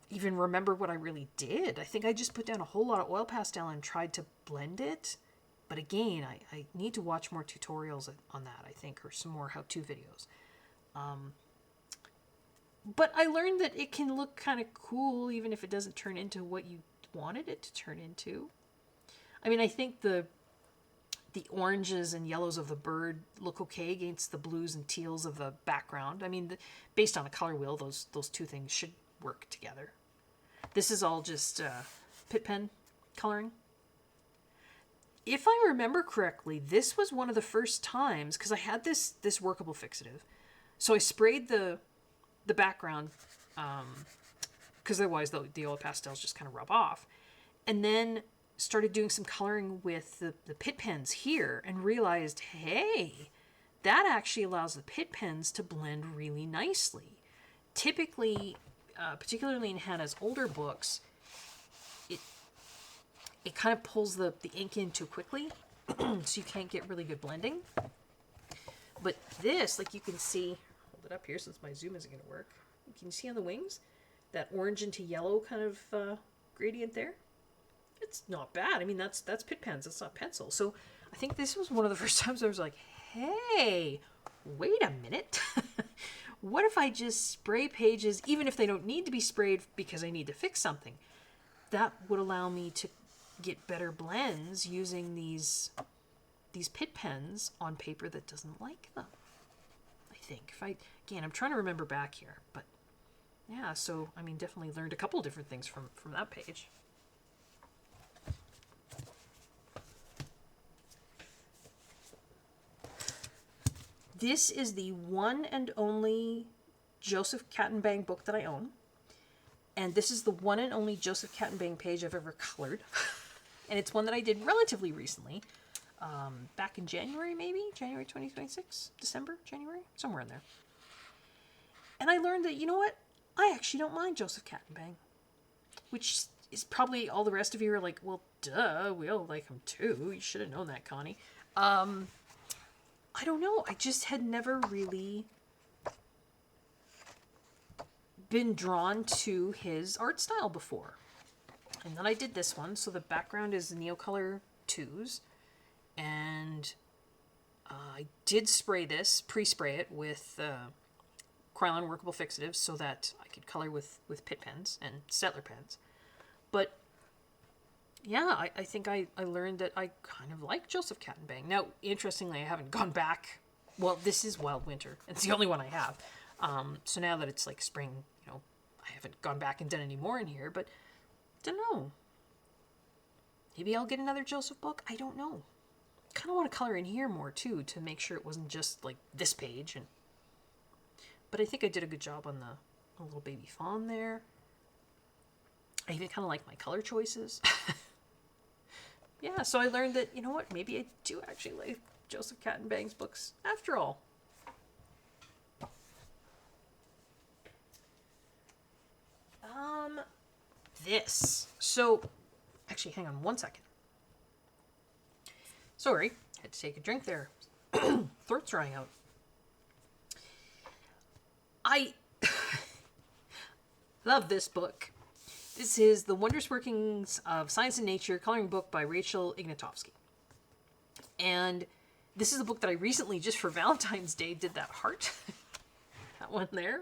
even remember what I really did. I think I just put down a whole lot of oil pastel and tried to blend it. But again, I need to watch more tutorials on that, I think, or some more how-to videos. But I learned that it can look kind of cool even if it doesn't turn into what you wanted it to turn into. I mean, I think the oranges and yellows of the bird look okay against the blues and teals of the background. I mean, based on a color wheel, those two things should work together. This is all just pit pen coloring. If I remember correctly, this was one of the first times, because I had this workable fixative. So I sprayed the background, because otherwise the oil pastels just kind of rub off. And then started doing some coloring with the pit pens here and realized, hey, that actually allows the pit pens to blend really nicely. Typically, particularly in Hannah's older books, it kind of pulls the ink in too quickly, so you can't get really good blending. But this, like you can see, hold it up here since my zoom isn't going to work. You can see on the wings, that orange into yellow kind of gradient there. It's not bad. I mean, that's pit pens. That's not pencil. So I think this was one of the first times I was like, hey, wait a minute. What if I just spray pages, even if they don't need to be sprayed because I need to fix something? That would allow me to get better blends using these pit pens on paper that doesn't like them, I think. Again, I'm trying to remember back here, but yeah, so I mean, definitely learned a couple of different things from that page. This is the one and only Joseph Kattenbang book that I own. And this is the one and only Joseph Kattenbang page I've ever colored. And it's one that I did relatively recently. Back in January, maybe? January 2026? December? January? Somewhere in there. And I learned that, you know what? I actually don't mind Joseph Kattenbang. Which is probably all the rest of you are like, well, duh, we all like him too. You should have known that, Connie. I don't know. I just had never really been drawn to his art style before. And then I did this one. So the background is Neocolor 2s. And I did pre-spray it with Krylon workable fixatives so that I could color with Pitt pens and Stettler pens. But yeah, I think I learned that I kind of like Joseph Kattenbang. Now, interestingly, I haven't gone back. Well, this is Wild Winter. It's the only one I have. So now that it's like spring, I haven't gone back and done any more in here, but don't know. Maybe I'll get another Joseph book. I don't know. Kind of want to color in here more too to make sure it wasn't just like this page. But I think I did a good job on the little baby fawn there. I even kind of like my color choices. Yeah, so I learned that, maybe I do actually like Joseph Kattenbang's books after all. This. So, actually, hang on one second. Sorry, had to take a drink there. Throat's drying out. I love this book. This is The Wondrous Workings of Science and Nature coloring book by Rachel Ignatowski. And this is a book that I recently, just for Valentine's Day, did that heart. That one there.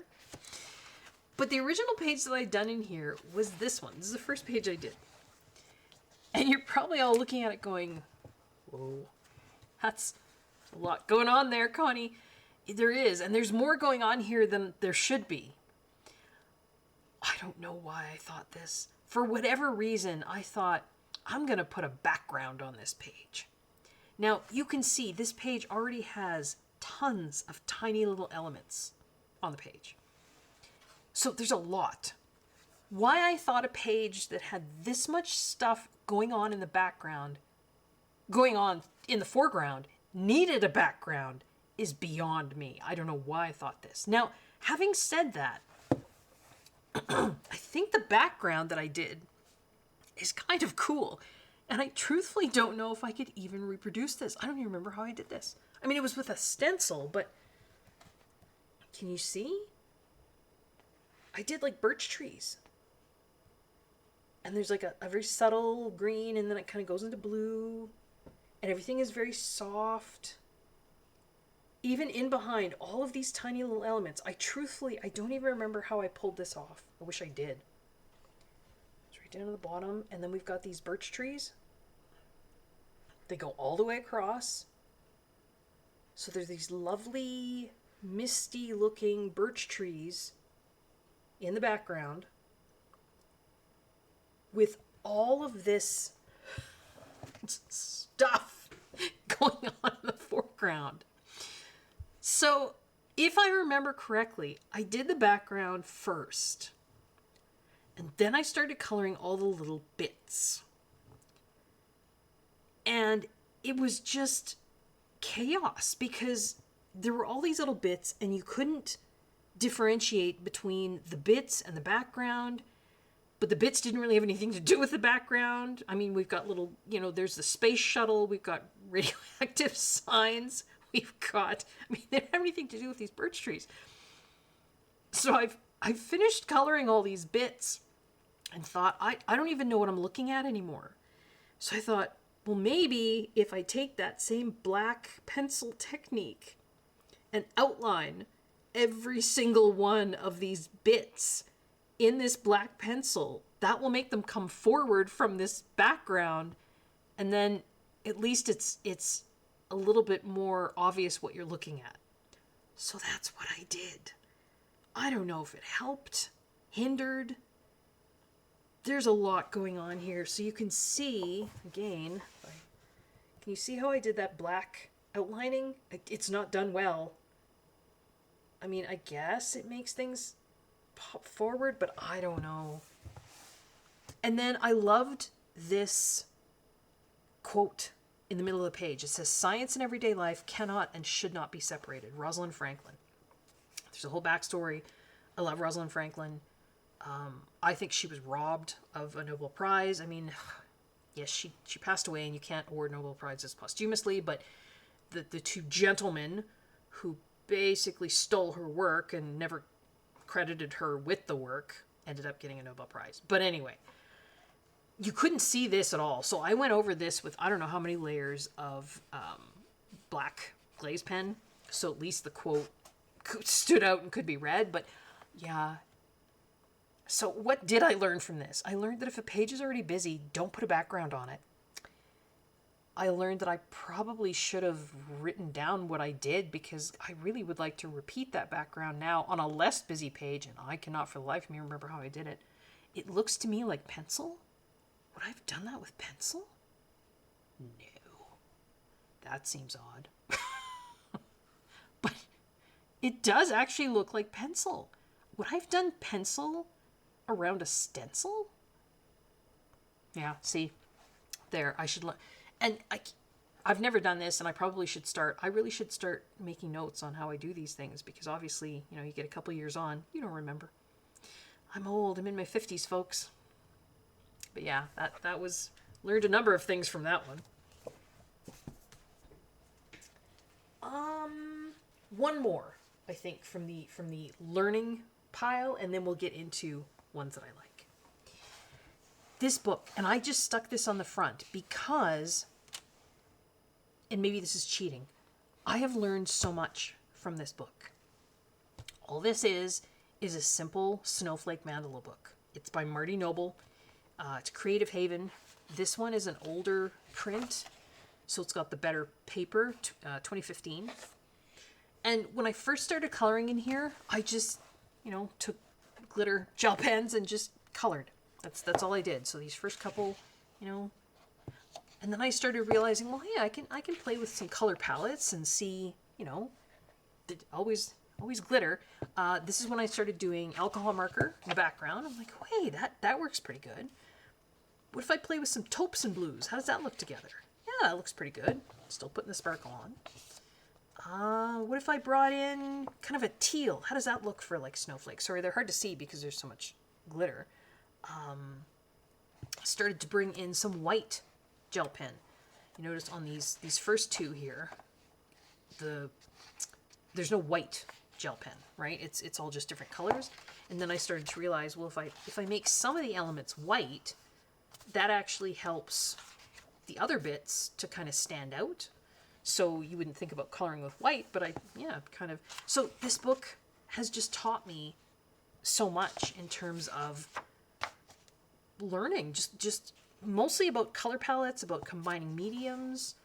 But the original page that I'd done in here was this one. This is the first page I did. And you're probably all looking at it going, whoa, that's a lot going on there, Connie. There is, and there's more going on here than there should be. I don't know why I thought this. For whatever reason, I thought, I'm going to put a background on this page. Now, you can see this page already has tons of tiny little elements on the page. So there's a lot. Why I thought a page that had this much stuff going on in the background, going on in the foreground, needed a background is beyond me. I don't know why I thought this. Now, having said that, I think the background that I did is kind of cool. And I truthfully don't know if I could even reproduce this. I don't even remember how I did this. I mean, it was with a stencil, but can you see? I did like birch trees. And there's like a very subtle green, and then it kind of goes into blue. And everything is very soft. Even in behind all of these tiny little elements, I don't even remember how I pulled this off. I wish I did. It's right down to the bottom. And then we've got these birch trees. They go all the way across. So there's these lovely, misty looking birch trees in the background with all of this stuff going on in the foreground. So, if I remember correctly, I did the background first. And then I started coloring all the little bits. And it was just chaos because there were all these little bits and you couldn't differentiate between the bits and the background. But the bits didn't really have anything to do with the background. I mean, we've got little, there's the space shuttle. We've got radioactive signs. They don't have anything to do with these birch trees. So I've finished coloring all these bits and thought, I don't even know what I'm looking at anymore. So I thought, well, maybe if I take that same black pencil technique and outline every single one of these bits in this black pencil, that will make them come forward from this background. And then at least it's a little bit more obvious what you're looking at. So that's what I did. I don't know if it helped, hindered. There's a lot going on here. So you can see, again, can you see how I did that black outlining? It's not done well. I mean, I guess it makes things pop forward, but I don't know. And then I loved this quote in the middle of the page. It says, "Science and everyday life cannot and should not be separated." Rosalind Franklin. There's a whole backstory. I love Rosalind Franklin. I think she was robbed of a Nobel Prize. I mean, yes, she passed away, and you can't award Nobel Prizes posthumously, but the two gentlemen who basically stole her work and never credited her with the work ended up getting a Nobel Prize. But anyway, you couldn't see this at all. So I went over this with I don't know how many layers of black glaze pen, so at least the quote stood out and could be read. But yeah. So what did I learn from this? I learned that if a page is already busy, don't put a background on it. I learned that I probably should have written down what I did, because I really would like to repeat that background now on a less busy page, and I cannot for the life of me remember how I did it. It looks to me like pencil. Would I have done that with pencil? No. That seems odd. But it does actually look like pencil. Would I have done pencil around a stencil? Yeah, see? There, I should and I've never done this, and I probably should start. I really should start making notes on how I do these things, because obviously, you get a couple years on, you don't remember. I'm old. I'm in my 50s, folks. But yeah, that was, learned a number of things from that one. One more, I think, from the learning pile, and then we'll get into ones that I like. This book, and I just stuck this on the front because, and maybe this is cheating, I have learned so much from this book. All this is a simple snowflake mandala book. It's by Marty Noble. It's Creative Haven. This one is an older print, so it's got the better paper, 2015. And when I first started coloring in here, I just, took glitter gel pens and just colored. That's all I did. So these first couple, and then I started realizing, well, hey, I can play with some color palettes and see, always glitter. This is when I started doing alcohol marker in the background. I'm like, hey, that works pretty good. What if I play with some taupes and blues? How does that look together? Yeah, that looks pretty good. Still putting the sparkle on. What if I brought in kind of a teal? How does that look for like snowflakes? Sorry, they're hard to see because there's so much glitter. Started to bring in some white gel pen. You notice on these first two here, there's no white gel pen, right? It's all just different colors. And then I started to realize, well, if I make some of the elements white, that actually helps the other bits to kind of stand out. So you wouldn't think about coloring with white, but so this book has just taught me so much in terms of learning, just mostly about color palettes, about combining mediums.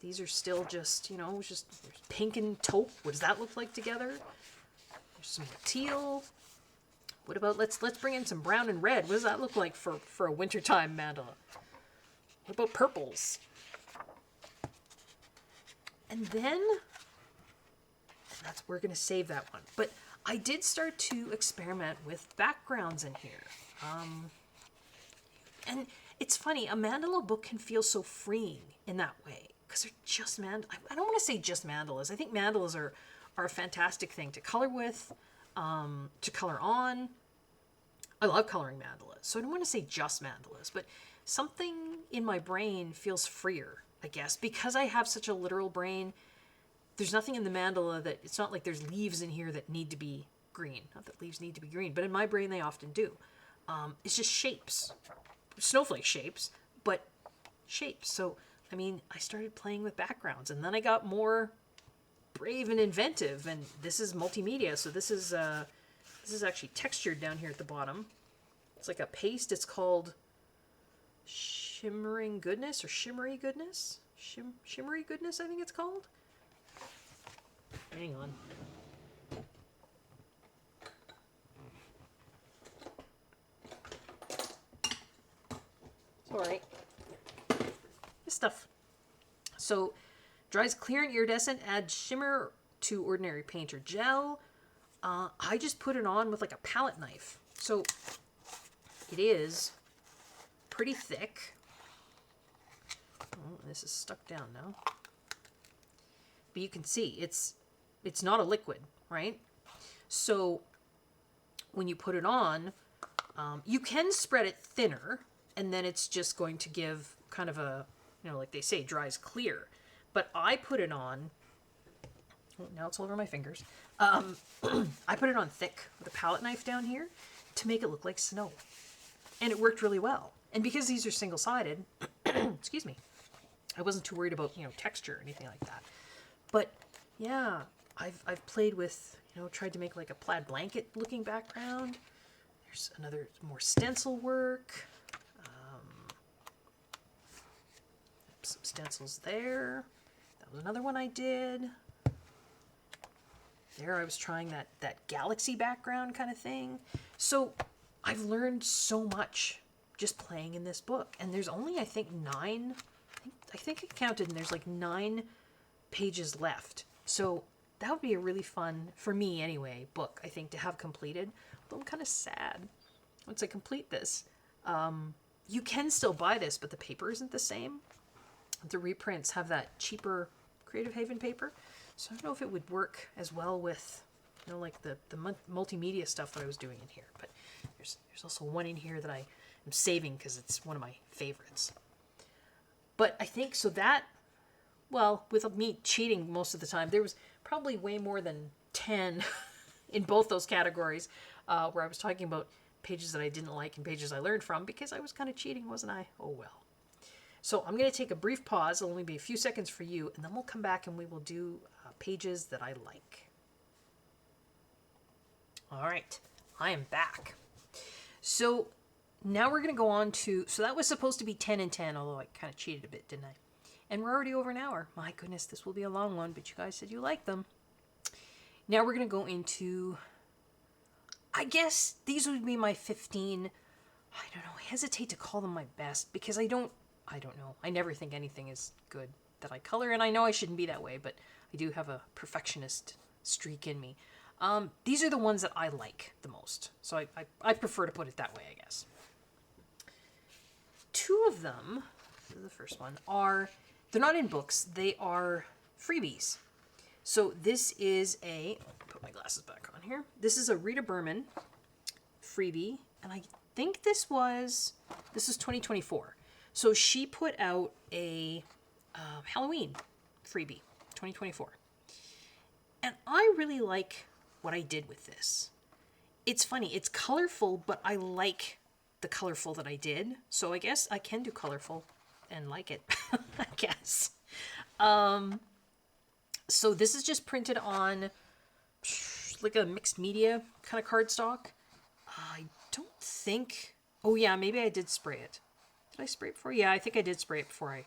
These are still just, just pink and taupe. What does that look like together? There's some teal. What about, let's bring in some brown and red. What does that look like for a wintertime mandala? What about purples? And then, we're going to save that one. But I did start to experiment with backgrounds in here. And it's funny, a mandala book can feel so freeing in that way, because they're just I don't want to say just mandalas. I think mandalas are a fantastic thing to color with, to color on. I love coloring mandalas, so I don't want to say just mandalas, but something in my brain feels freer, I guess, because I have such a literal brain. There's nothing in the mandala that, it's not like there's leaves in here that need to be green. Not that leaves need to be green, but in my brain they often do. It's just shapes. Snowflake shapes, but shapes. So, I started playing with backgrounds, and then I got more brave and inventive, and this is multimedia, so this is actually textured down here at the bottom. It's like a paste. It's called Shimmering Goodness, or Shimmery Goodness? Shimmery Goodness, I think it's called. Hang on. It's alright. This stuff. So, dries clear and iridescent, add shimmer to ordinary paint or gel. I just put it on with like a palette knife. So, it is pretty thick. Oh, this is stuck down now. But you can see, it's not a liquid, right? So, when you put it on, you can spread it thinner, and then it's just going to give kind of a, like they say, dries clear. But I put it on, now it's all over my fingers. I put it on thick with a palette knife down here to make it look like snow. And it worked really well. And because these are single-sided, excuse me, I wasn't too worried about, texture or anything like that. But yeah, I've played with, tried to make like a plaid blanket looking background. There's another more stencil work. Some stencils there. That was another one I did. There I was trying that galaxy background kind of thing. So I've learned so much just playing in this book. And there's only, I think, 9. I think I counted, and there's like 9 pages left. So that would be a really fun, for me anyway, book, I think, to have completed. But I'm kind of sad once I complete this. You can still buy this, but the paper isn't the same. The reprints have that cheaper Creative Haven paper. So I don't know if it would work as well with, like the multimedia stuff that I was doing in here. But there's also one in here that I am saving because it's one of my favorites. But I think, so that, well, with me cheating most of the time, there was probably way more than 10 in both those categories where I was talking about pages that I didn't like and pages I learned from, because I was kind of cheating, wasn't I? Oh, well. So I'm going to take a brief pause. It'll only be a few seconds for you, and then we'll come back and we will do pages that I like. All right, I am back. So now we're going to go on to, so that was supposed to be 10 and 10, although I kind of cheated a bit, didn't I? And we're already over an hour. My goodness, this will be a long one, but you guys said you liked them. Now we're going to go into, I guess these would be my 15, I don't know, I hesitate to call them my best, because I don't know. I never think anything is good that I color, and I know I shouldn't be that way, but I do have a perfectionist streak in me. These are the ones that I like the most. So I prefer to put it that way, I guess. 2 of them, the first one, they're not in books, they are freebies. So this is put my glasses back on here. This is a Rita Berman freebie, and I think this is 2024. So she put out a Halloween freebie, 2024. And I really like what I did with this. It's funny, it's colorful, but I like the colorful that I did. So I guess I can do colorful and like it, I guess. So this is just printed on like a mixed media kind of cardstock. I don't think, oh yeah, maybe I did spray it. Did I spray it before? Yeah, I think I did spray it before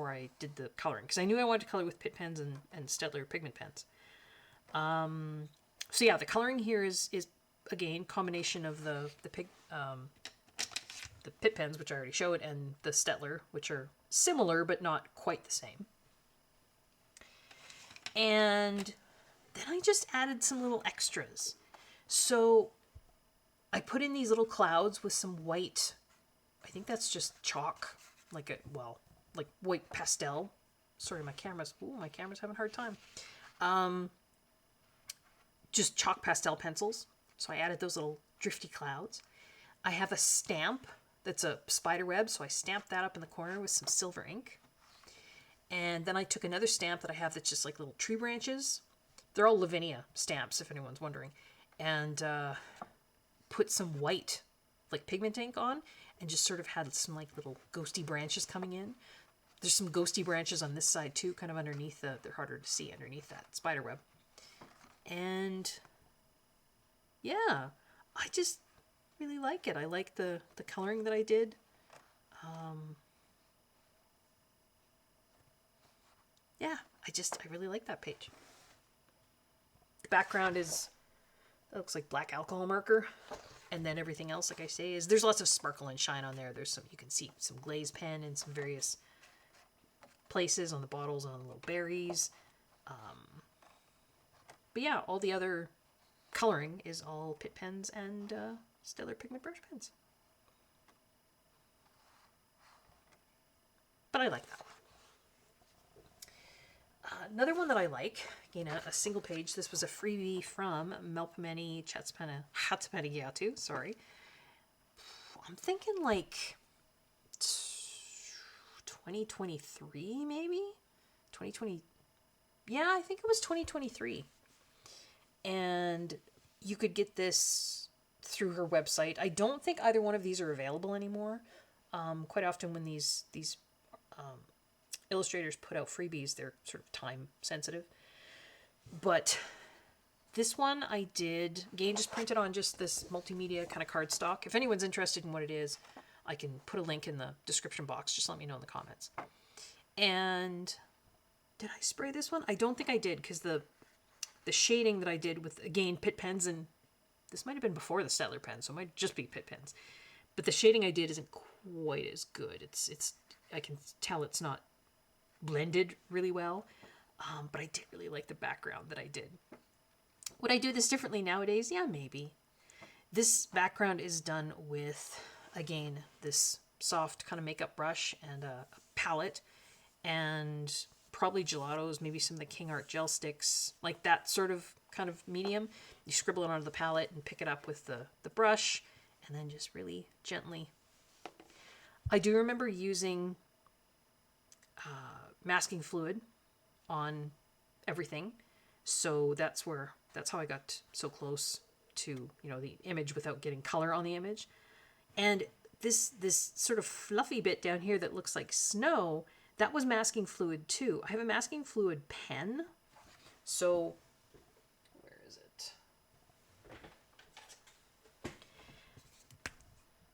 I did the coloring, because I knew I wanted to color with Pitt pens and Staedtler pigment pens. So yeah, the coloring here is again combination of the Pitt pens, which I already showed, and the Staedtler, which are similar but not quite the same. And then I just added some little extras. So I put in these little clouds with some white, I think that's just chalk, like white pastel. Sorry, my camera's having a hard time. Just chalk pastel pencils. So I added those little drifty clouds. I have a stamp that's a spider web, so I stamped that up in the corner with some silver ink. And then I took another stamp that I have that's just like little tree branches. They're all Lavinia stamps, if anyone's wondering. And put some white, like pigment ink on, and just sort of had some like little ghosty branches coming in. There's some ghosty branches on this side too, kind of underneath they're harder to see underneath that spider web. And yeah, I just really like it. I like the coloring that I did. Yeah, I really like that page. The background it looks like black alcohol marker. And then everything else, like I say, there's lots of sparkle and shine on there. You can see some glaze pen in some various places on the bottles and on the little berries. But yeah, all the other coloring is all Pitt pens and Staedtler pigment brush pens. But I like that one. Another one that I like, again, a single page. This was a freebie from Melpomene Hatspanigiatu, sorry. I'm thinking like 2023, maybe? 2020. Yeah, I think it was 2023. And you could get this through her website. I don't think either one of these are available anymore. Quite often when these illustrators put out freebies, they're sort of time sensitive. But this one I did, again, just printed on just this multimedia kind of cardstock. If anyone's interested in what it is, I can put a link in the description box. Just let me know in the comments. And did I spray this one? I don't think I did, because the shading that I did with, again, Pitt pens, and this might have been before the Staedtler pen, so it might just be Pitt pens. But the shading I did isn't quite as good. It's I can tell it's not blended really well. But I did really like the background that I did. Would I do this differently nowadays? Yeah, maybe. This background is done with, again, this soft kind of makeup brush and a palette, and probably gelatos, maybe some of the King Art gel sticks, like that sort of kind of medium. You scribble it onto the palette and pick it up with the brush, and then just really gently. I do remember using masking fluid on everything, so that's how I got so close to, you know, the image without getting color on the image. And this sort of fluffy bit down here that looks like snow, that was masking fluid too. I have a masking fluid pen, so where is it?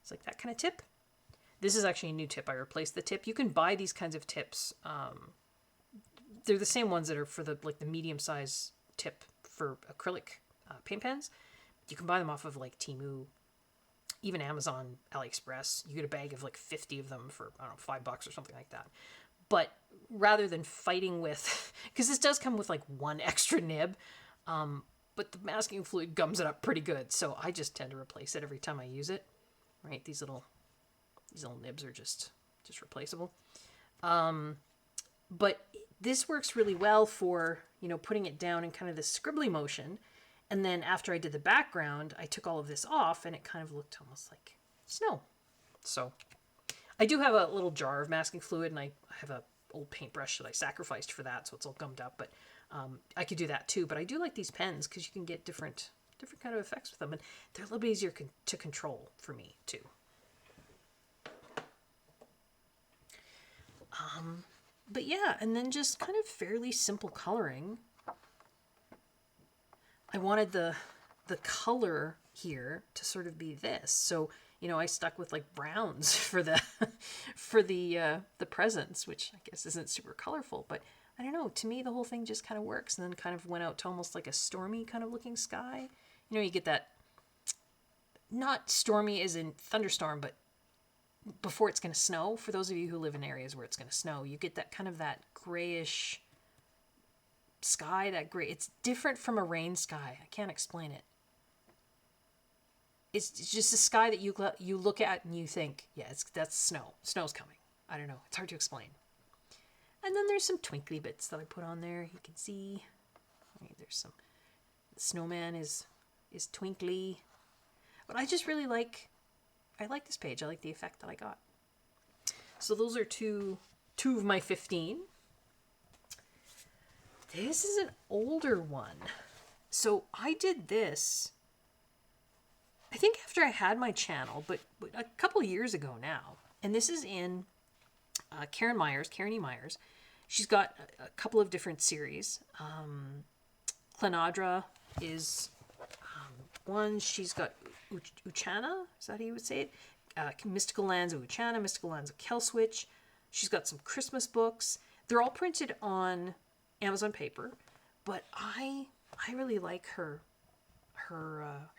It's like that kind of tip. This is actually a new tip. I replaced the tip. You can buy these kinds of tips. They're the same ones that are for the medium size tip for acrylic paint pens. You can buy them off of like Temu, even Amazon, AliExpress. You get a bag of like 50 of them for, I don't know, $5 or something like that. But rather than fighting with, because this does come with like one extra nib, but the masking fluid gums it up pretty good. So I just tend to replace it every time I use it. Right, these little nibs are just replaceable. But this works really well for, you know, putting it down in kind of this scribbly motion. And then after I did the background, I took all of this off and it kind of looked almost like snow. So I do have a little jar of masking fluid, and I have a old paintbrush that I sacrificed for that, so it's all gummed up. But I could do that too. But I do like these pens because you can get different kind of effects with them, and they're a little bit easier to control for me too. But yeah, and then just kind of fairly simple coloring. I wanted the color here to sort of be this. So, you know, I stuck with like browns for the presents, which I guess isn't super colorful, but I don't know, to me the whole thing just kind of works, and then kind of went out to almost like a stormy kind of looking sky. You know, you get that, not stormy as in thunderstorm, but before it's going to snow. For those of you who live in areas where it's going to snow, you get that kind of that grayish sky, that gray. It's different from a rain sky. I can't explain it. It's just a sky that you look at and you think, yeah, that's snow. Snow's coming. I don't know. It's hard to explain. And then there's some twinkly bits that I put on there. You can see, there's some, the snowman is twinkly. But I just really I like this page. I like the effect that I got. So those are two of my 15. This is an older one. So I did this, I think after I had my channel, but a couple years ago now. And this is in Karen E. Myers. She's got a couple of different series. Clenadra is one. She's got Uchana, is that how you would say it? Mystical Lands of Uchana, Mystical Lands of Kelswitch. She's got some Christmas books. They're all printed on Amazon paper, but I really like her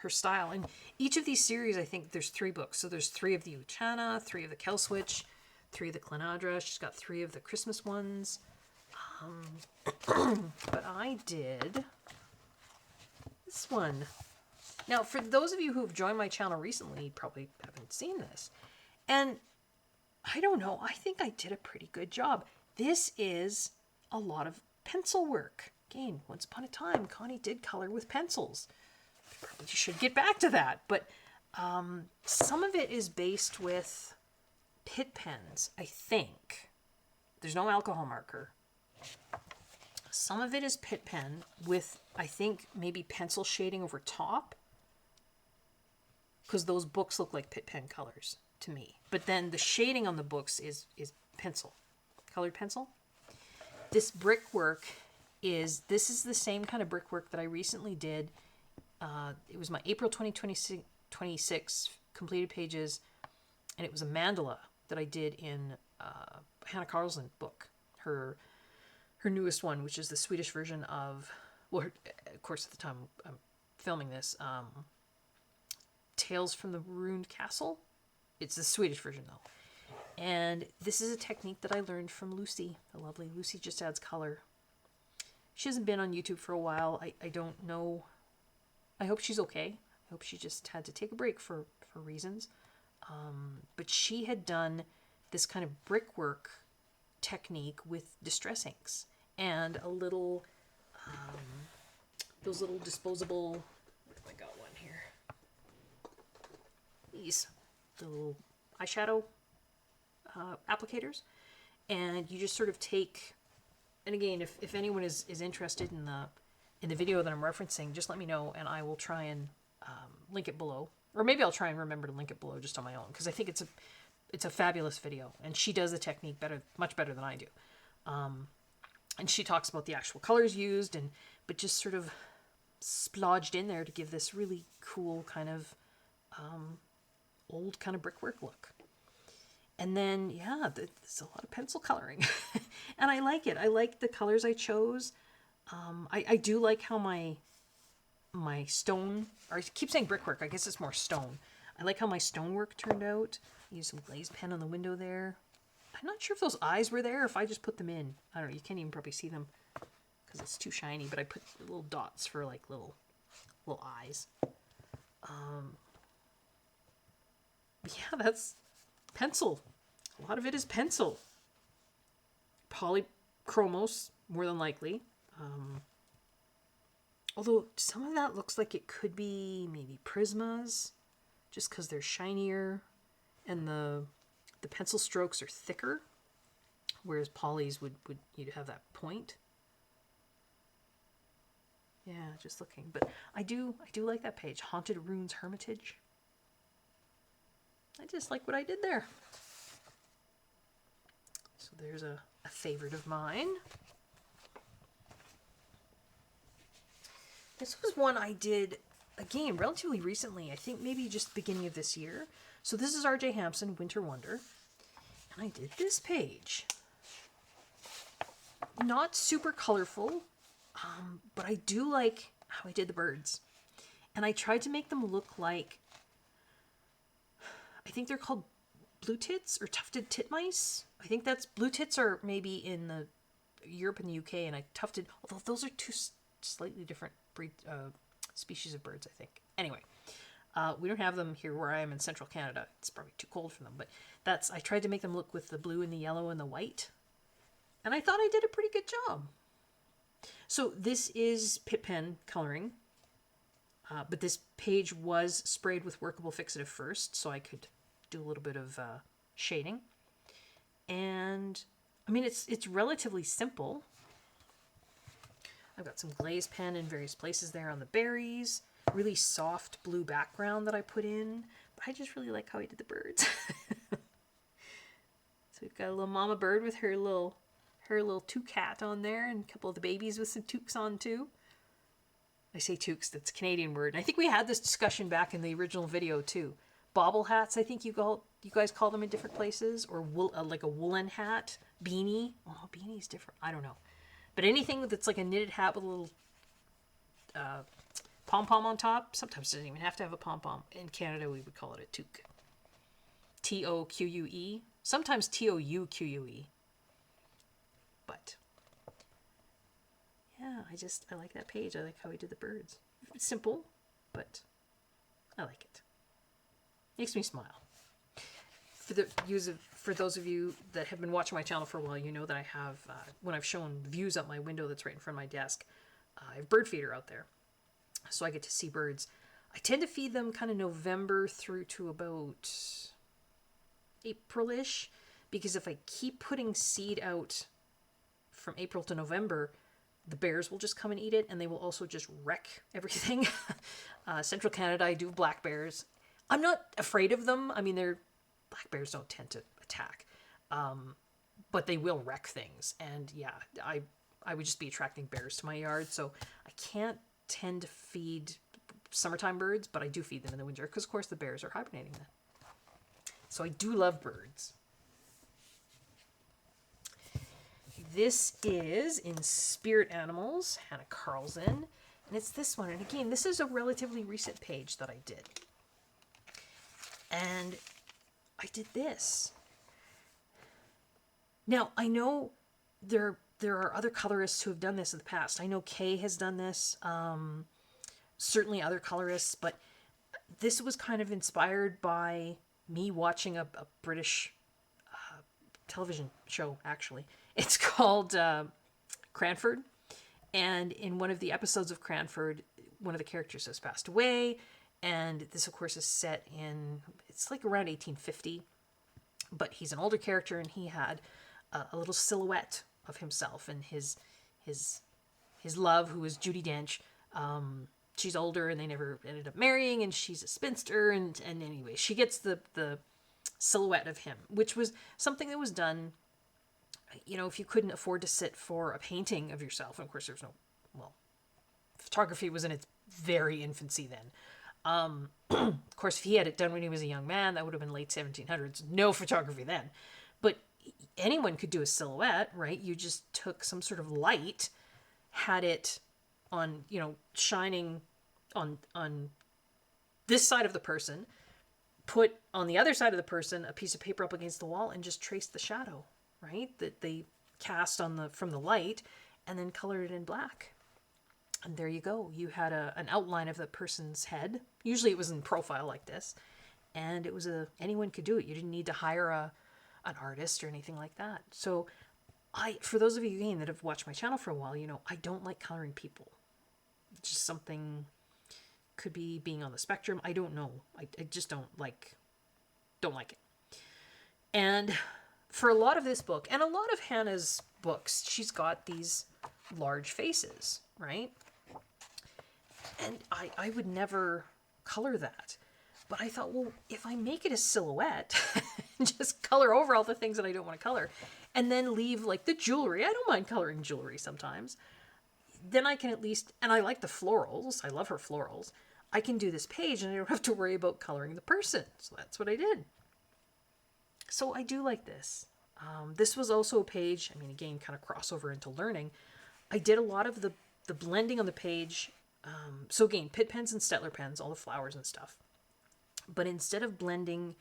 style. And each of these series, I think there's 3 books. So there's 3 of the Uchana, 3 of the Kelswitch, 3 of the Clenadra. She's got 3 of the Christmas ones. But I did this one. Now, for those of you who've joined my channel recently, you probably haven't seen this. And I don't know, I think I did a pretty good job. This is a lot of pencil work. Again, once upon a time, Connie did color with pencils. Probably should get back to that. But some of it is based with Pitt pens, I think. There's no alcohol marker. Some of it is Pitt pen with, I think, maybe pencil shading over top. Because those books look like Pitt pen colors to me. But then the shading on the books is pencil. Colored pencil. this brickwork this is the same kind of brickwork that I recently did. It was my April 2026 completed pages, and it was a mandala that I did in Hannah Carlson book, her newest one, which is the Swedish version of, well, of course at the time I'm filming this, Tales from the Ruined Castle. It's the Swedish version though. And this is a technique that I learned from Lucy, the lovely Lucy Just Adds Color. She hasn't been on YouTube for a while. I don't know. I hope she's okay. I hope she just had to take a break for reasons. But she had done this kind of brickwork technique with distress inks and a little, those little disposable, I got one here. These, the little eyeshadow applicators. And you just sort of take, and again, if anyone is interested in the video that I'm referencing, just let me know and I will try and link it below. Or maybe I'll try and remember to link it below just on my own, because I think it's a fabulous video, and she does the technique much better than I do. And she talks about the actual colors used, but just sort of splodged in there to give this really cool kind of old kind of brickwork look. And then, yeah, there's a lot of pencil coloring. And I like it. I like the colors I chose. I do like how my stone, or I keep saying brickwork, I guess it's more stone. I like how my stonework turned out. I used some glazed pen on the window there. I'm not sure if those eyes were there or if I just put them in. I don't know, you can't even probably see them because it's too shiny, but I put little dots for like little eyes. Yeah, that's pencil. A lot of it is pencil. Polychromos, more than likely. Although some of that looks like it could be maybe Prismas, just because they're shinier and the pencil strokes are thicker, whereas polys would you'd have that point. Yeah, just looking. But I do like that page, Haunted Ruins Hermitage. I just like what I did there. So there's a favorite of mine. This was one I did, again, relatively recently. I think maybe just beginning of this year. So this is R.J. Hampson, Winter Wonder. And I did this page. Not super colorful, but I do like how I did the birds. And I tried to make them look like, I think they're called blue tits or tufted titmice. I think that's, blue tits are maybe in the Europe and the UK, and I tufted, although those are two slightly different species of birds, I think. Anyway, we don't have them here where I am in central Canada. It's probably too cold for them, but I tried to make them look with the blue and the yellow and the white, and I thought I did a pretty good job. So this is Pit Pen coloring, but this page was sprayed with workable fixative first, so I could do a little bit of shading. And I mean, it's relatively simple. I've got some glazed pen in various places there on the berries. Really soft blue background that I put in. But I just really like how I did the birds. So we've got a little mama bird with her little toucat on there, and a couple of the babies with some toques on too. I say toques, that's a Canadian word. And I think we had this discussion back in the original video too. Bobble hats, I think you guys call them in different places, or like a woolen hat, beanie. Oh, beanie's different. I don't know. But anything that's like a knitted hat with a little pom-pom on top, sometimes it doesn't even have to have a pom-pom. In Canada, we would call it a toque. T-O-Q-U-E. Sometimes T-O-U-Q-U-E. But, yeah, I like that page. I like how he did the birds. It's simple, but I like it. Makes me smile. For those of you that have been watching my channel for a while, you know that I have, when I've shown views out my window that's right in front of my desk, I have bird feeder out there. So I get to see birds. I tend to feed them kind of November through to about April-ish, because if I keep putting seed out from April to November, the bears will just come and eat it, and they will also just wreck everything. Central Canada, I do have black bears. I'm not afraid of them. I mean, black bears don't tend to attack. but they will wreck things. And yeah, I would just be attracting bears to my yard. So I can't tend to feed summertime birds, but I do feed them in the winter because, of course, the bears are hibernating then. So I do love birds. This is in Spirit Animals, Hannah Carlson, and it's this one. And again, this is a relatively recent page that I did. And I did this. Now, I know there are other colorists who have done this in the past. I know Kay has done this, certainly other colorists, but this was kind of inspired by me watching a British television show, actually. It's called Cranford, and in one of the episodes of Cranford, one of the characters has passed away, and this, of course, is set in, it's like around 1850, but he's an older character, and he had a little silhouette of himself and his love, who is Judi Dench. She's older, and they never ended up marrying, and she's a spinster, and anyway, she gets the silhouette of him, which was something that was done, you know, if you couldn't afford to sit for a painting of yourself. And of course, there's no, well, photography was in its very infancy then. Of course, if he had it done when he was a young man, that would have been late 1700s. No photography then. But anyone could do a silhouette, right? You just took some sort of light, had it on, you know, shining on this side of the person, put on the other side of the person a piece of paper up against the wall, and just traced the shadow, right, that they cast on from the light, and then colored it in black. And there you go. You had an outline of the person's head. Usually it was in profile like this, and it was anyone could do it. You didn't need to hire an artist or anything like that. So for those of you, again, that have watched my channel for a while, you know, I don't like coloring people. It's just something, could be being on the spectrum. I don't know. I just don't like it. And for a lot of this book, and a lot of Hannah's books, she's got these large faces, right? And I would never color that. But I thought, well, if I make it a silhouette, just color over all the things that I don't want to color, and then leave like the jewelry. I don't mind coloring jewelry sometimes. Then I can at least, and I like the florals. I love her florals. I can do this page and I don't have to worry about coloring the person. So that's what I did. So I do like this. This was also a page, I mean, again, kind of crossover into learning. I did a lot of the blending on the page. So again, Pitt pens and Stettler pens, all the flowers and stuff. But instead of blending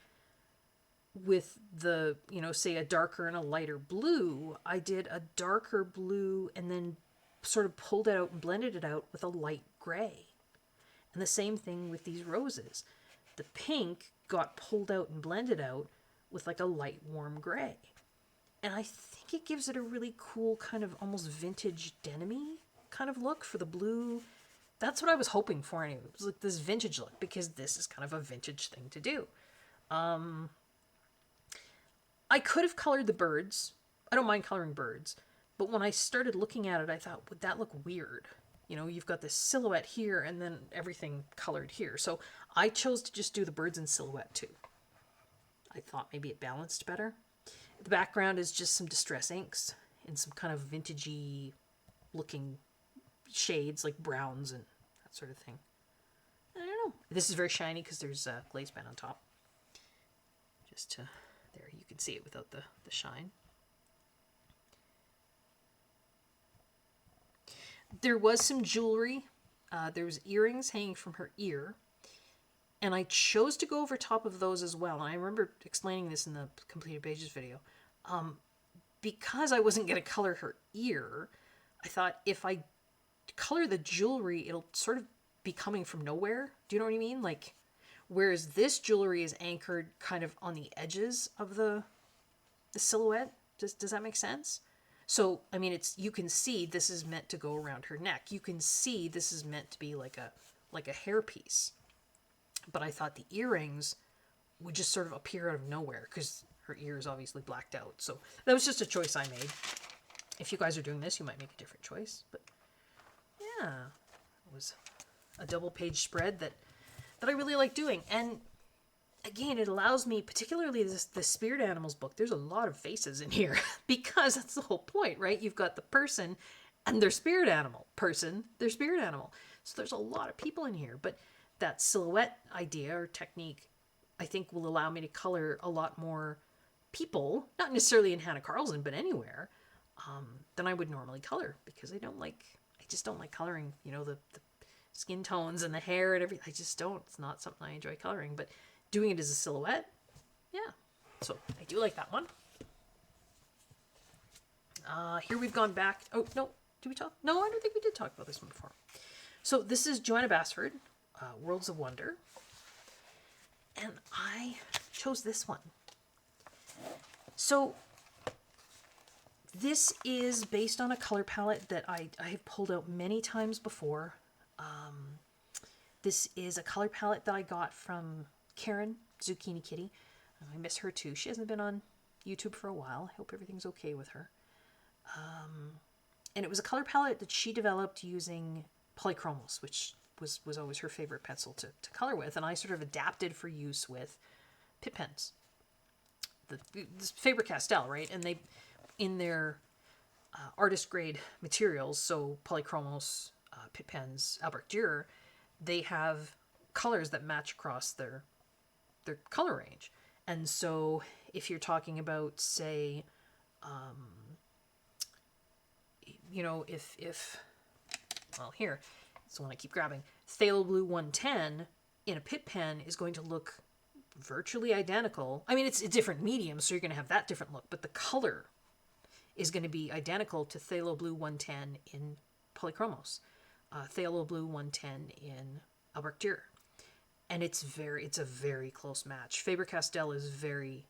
with the, you know, say a darker and a lighter blue, I did a darker blue and then sort of pulled it out and blended it out with a light gray. And the same thing with these roses. The pink got pulled out and blended out with like a light warm gray. And I think it gives it a really cool kind of almost vintage denim-y kind of look for the blue. That's what I was hoping for anyway. It was like this vintage look, because this is kind of a vintage thing to do. I could have colored the birds. I don't mind coloring birds. But when I started looking at it, I thought, would that look weird? You know, you've got this silhouette here and then everything colored here. So I chose to just do the birds in silhouette too. I thought maybe it balanced better. The background is just some distress inks in some kind of vintagey looking shades, like browns and that sort of thing. I don't know. This is very shiny because there's a glaze pen on top. Just to, there, you can see it without the shine. There was some jewelry. There was earrings hanging from her ear. And I chose to go over top of those as well. And I remember explaining this in the completed pages video. Because I wasn't going to color her ear, I thought if I color the jewelry, it'll sort of be coming from nowhere. Do you know what I mean? Like, whereas this jewelry is anchored kind of on the edges of the silhouette. Does that make sense? So, I mean, you can see this is meant to go around her neck. You can see this is meant to be like a hairpiece. But I thought the earrings would just sort of appear out of nowhere because her ear is obviously blacked out. So that was just a choice I made. If you guys are doing this, you might make a different choice. But yeah, it was a double page spread that I really like doing. And again, it allows me, particularly the spirit animals book, there's a lot of faces in here because that's the whole point, right? You've got the person and their spirit animal, person, their spirit animal. So there's a lot of people in here, but that silhouette idea or technique, I think, will allow me to color a lot more people, not necessarily in Hannah Carlson, but anywhere, than I would normally color, because I just don't like coloring, the skin tones and the hair and everything. I just don't. It's not something I enjoy coloring, but doing it as a silhouette, yeah. So I do like that one. Here we've gone back. Oh, no. Did we talk? No, I don't think we did talk about this one before. So this is Joanna Basford, Worlds of Wonder. And I chose this one. So this is based on a color palette that I have pulled out many times before. This is a color palette that I got from Karen, Zucchini Kitty. I miss her too. She hasn't been on YouTube for a while. I hope everything's okay with her. And it was a color palette that she developed using polychromos, which was always her favorite pencil to color with. And I sort of adapted for use with Pitt pens. This Faber-Castell, right? And they, in their artist grade materials, so polychromos, Pitt pens, Albrecht Dürer, they have colors that match across their color range. And so if you're talking about, say, well, here, it's the one I keep grabbing, Phthalo Blue 110 in a Pitt pen is going to look virtually identical. I mean, it's a different medium, so you're going to have that different look, but the color is going to be identical to Phthalo Blue 110 in polychromos. Phthalo Blue 110 in Albrecht Dürer. And it's a very close match. Faber-Castell is very,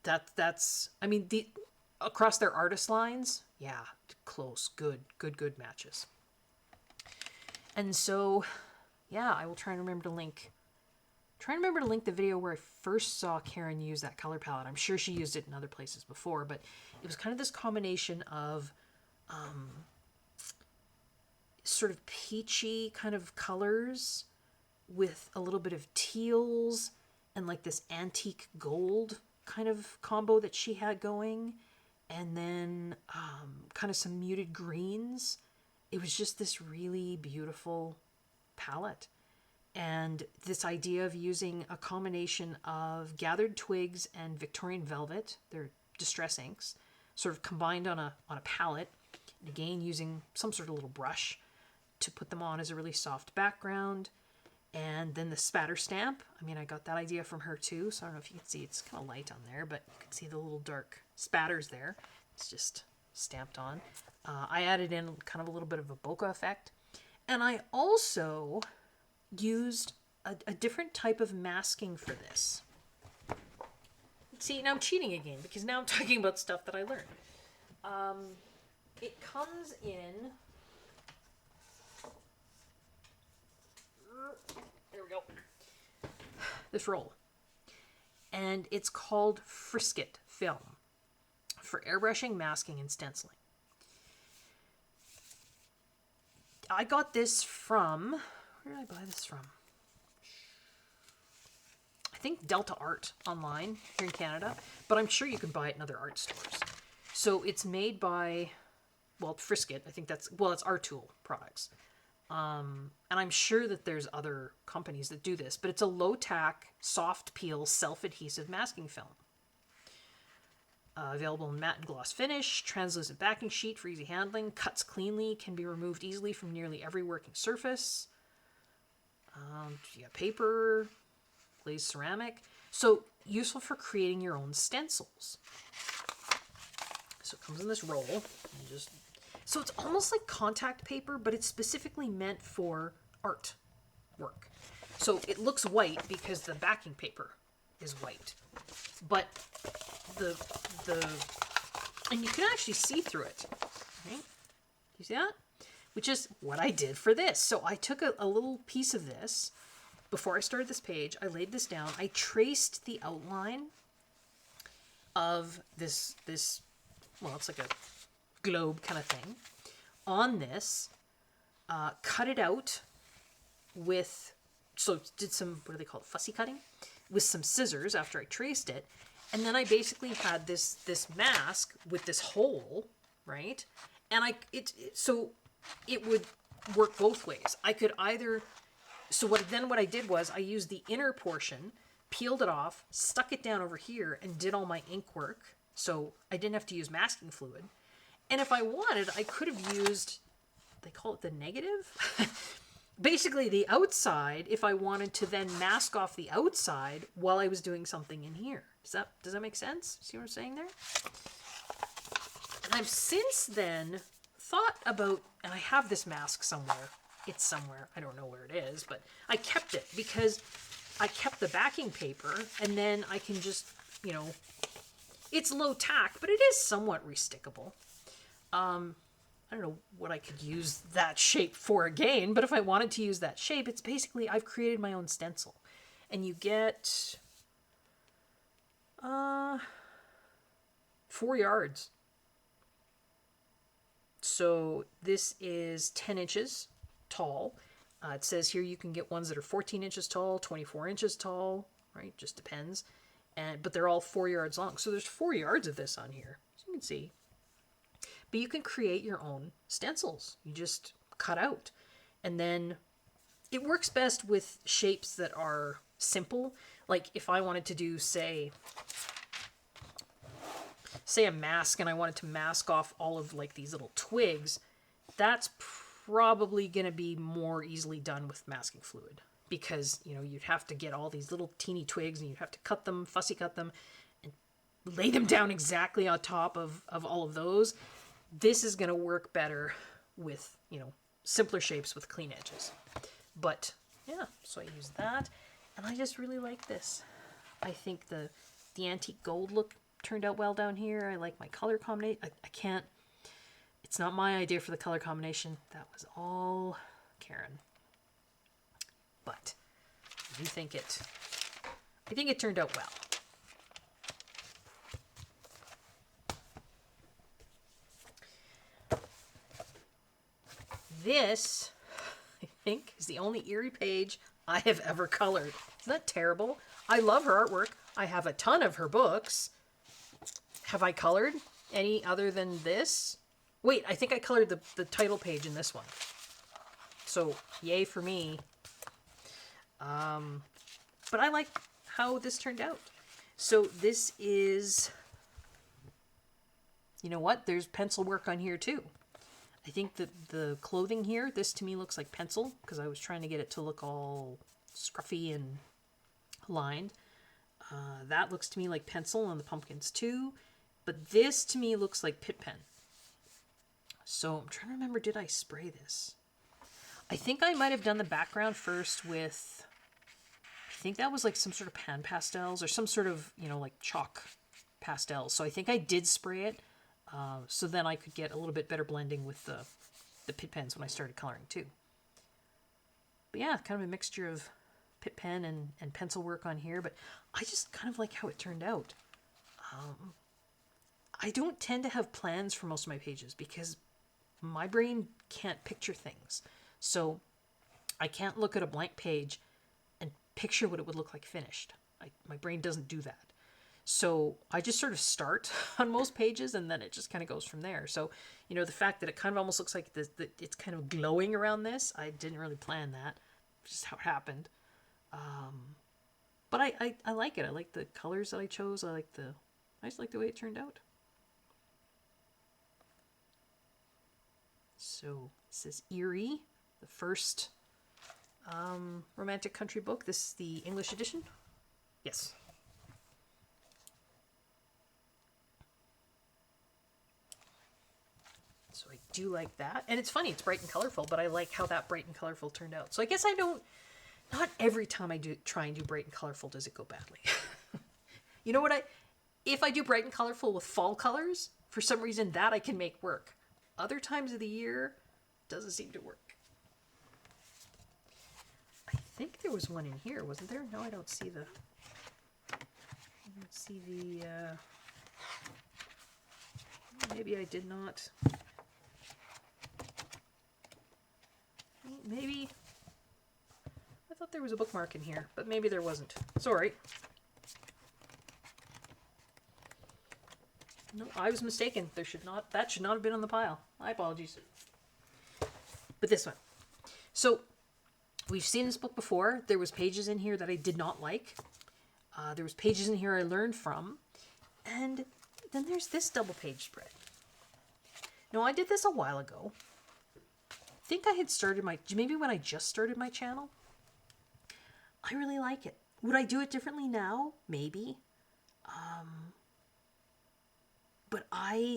I mean, across their artist lines, yeah, close, good matches. And so, yeah, I will try and remember to link the video where I first saw Karen use that color palette. I'm sure she used it in other places before, but it was kind of this combination of sort of peachy kind of colors with a little bit of teals and like this antique gold kind of combo that she had going, and then kind of some muted greens. It was just this really beautiful palette. And this idea of using a combination of gathered twigs and Victorian velvet, they're distress inks, sort of combined on a palette, and again using some sort of little brush to put them on as a really soft background. And then the spatter stamp, I mean, I got that idea from her too, so I don't know if you can see, it's kind of light on there, but you can see the little dark spatters there. It's just stamped on. I added in kind of a little bit of a bokeh effect. And I also used a different type of masking for this. See, now I'm cheating again, because now I'm talking about stuff that I learned. It comes in... There we go. This roll. And it's called Frisket film for airbrushing, masking, and stenciling. I got this from... Where did I buy this from? I think Delta Art online here in Canada, but I'm sure you can buy it in other art stores. So it's made by, well, Frisket. I think that's, well, it's Art Tool products. And I'm sure that there's other companies that do this, but it's a low-tack, soft peel, self-adhesive masking film. Available in matte and gloss finish, translucent backing sheet for easy handling, cuts cleanly, can be removed easily from nearly every working surface. You got paper, glazed ceramic. So useful for creating your own stencils. So it comes in this roll. So it's almost like contact paper, but it's specifically meant for art work. So it looks white because the backing paper is white. But and you can actually see through it. Right? You see that? Which is what I did for this. So I took a little piece of this. Before I started this page, I laid this down. I traced the outline of this well, it's like a globe kind of thing on this, cut it out with so did some, what do they call it, fussy cutting with some scissors after I traced it. And then I basically had this mask with this hole, right? And so it would work both ways. I could either, so what I did was I used the inner portion, peeled it off, stuck it down over here, and did all my ink work. So I didn't have to use masking fluid. And if I wanted, I could have used, they call it the negative? Basically the outside, if I wanted to then mask off the outside while I was doing something in here. Does that make sense? See what I'm saying there? And I've since then thought about, and I have this mask somewhere. It's somewhere. I don't know where it is, but I kept it because I kept the backing paper, and then I can just, you know, it's low tack, but it is somewhat restickable. I don't know what I could use that shape for again, but if I wanted to use that shape, it's basically, I've created my own stencil. And you get 4 yards. So this is 10 inches tall. It says here you can get ones that are 14 inches tall, 24 inches tall, right? Just depends. But they're all 4 yards long. So there's 4 yards of this on here, as you can see. But you can create your own stencils. You just cut out. And then it works best with shapes that are simple. Like if I wanted to do, say a mask, and I wanted to mask off all of like these little twigs, that's probably going to be more easily done with masking fluid. Because, you know, you'd have to get all these little teeny twigs and you'd have to cut them, fussy cut them, and lay them down exactly on top of all of those. This is going to work better with, you know, simpler shapes with clean edges. But yeah, so I use that, and I just really like this. I think the antique gold look turned out well down here. I like my color combination. I can't, it's not my idea for the color combination. That was all Karen. But I think it turned out well. This, I think, is the only Eerie page I have ever colored. Isn't that terrible? I love her artwork. I have a ton of her books. Have I colored any other than this? Wait, I think I colored the title page in this one. So, yay for me. But I like how this turned out. So this is, you know what? There's pencil work on here too. I think that the clothing here, this to me looks like pencil because I was trying to get it to look all scruffy and lined. That looks to me like pencil on the pumpkins too. But this to me looks like Pitt pen. So I'm trying to remember, did I spray this? I think I might have done the background first with, I think that was like some sort of pan pastels or some sort of, you know, like chalk pastels. So I think I did spray it. So then I could get a little bit better blending with the Pitt pens when I started coloring too. But yeah, kind of a mixture of Pitt pen and pencil work on here. But I just kind of like how it turned out. I don't tend to have plans for most of my pages because my brain can't picture things. So I can't look at a blank page and picture what it would look like finished. My brain doesn't do that. So I just sort of start on most pages and then it just kind of goes from there. So, you know, the fact that it kind of almost looks like it's kind of glowing around this, I didn't really plan that. Just how it happened. But I like it. I like the colors that I chose. I just like the way it turned out. So this is Eerie, the first romantic country book. This is the English edition. Yes. So I do like that. And it's funny, it's bright and colorful, but I like how that bright and colorful turned out. So I guess not every time I try and do bright and colorful does it go badly. You know what, if I do bright and colorful with fall colors, for some reason that I can make work. Other times of the year, doesn't seem to work. I think there was one in here, wasn't there? No, I don't see the... Maybe I did not. Maybe. I thought there was a bookmark in here, but maybe there wasn't. Sorry. No, I was mistaken. That should not have been on the pile. My apologies. But this one. So, we've seen this book before. There was pages in here that I did not like. There was pages in here I learned from. And then there's this double page spread. Now, I did this a while ago. I think I had started maybe when I just started my channel. I really like it. Would I do it differently now? Maybe. But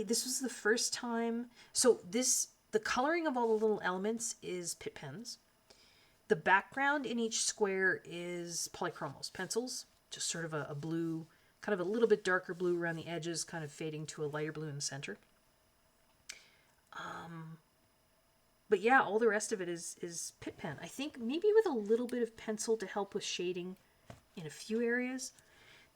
this was the first time. So the coloring of all the little elements is Pitt pens. The background in each square is polychromos, pencils. Just sort of a blue, kind of a little bit darker blue around the edges, kind of fading to a lighter blue in the center. But yeah, all the rest of it is Pitt pen. I think maybe with a little bit of pencil to help with shading in a few areas.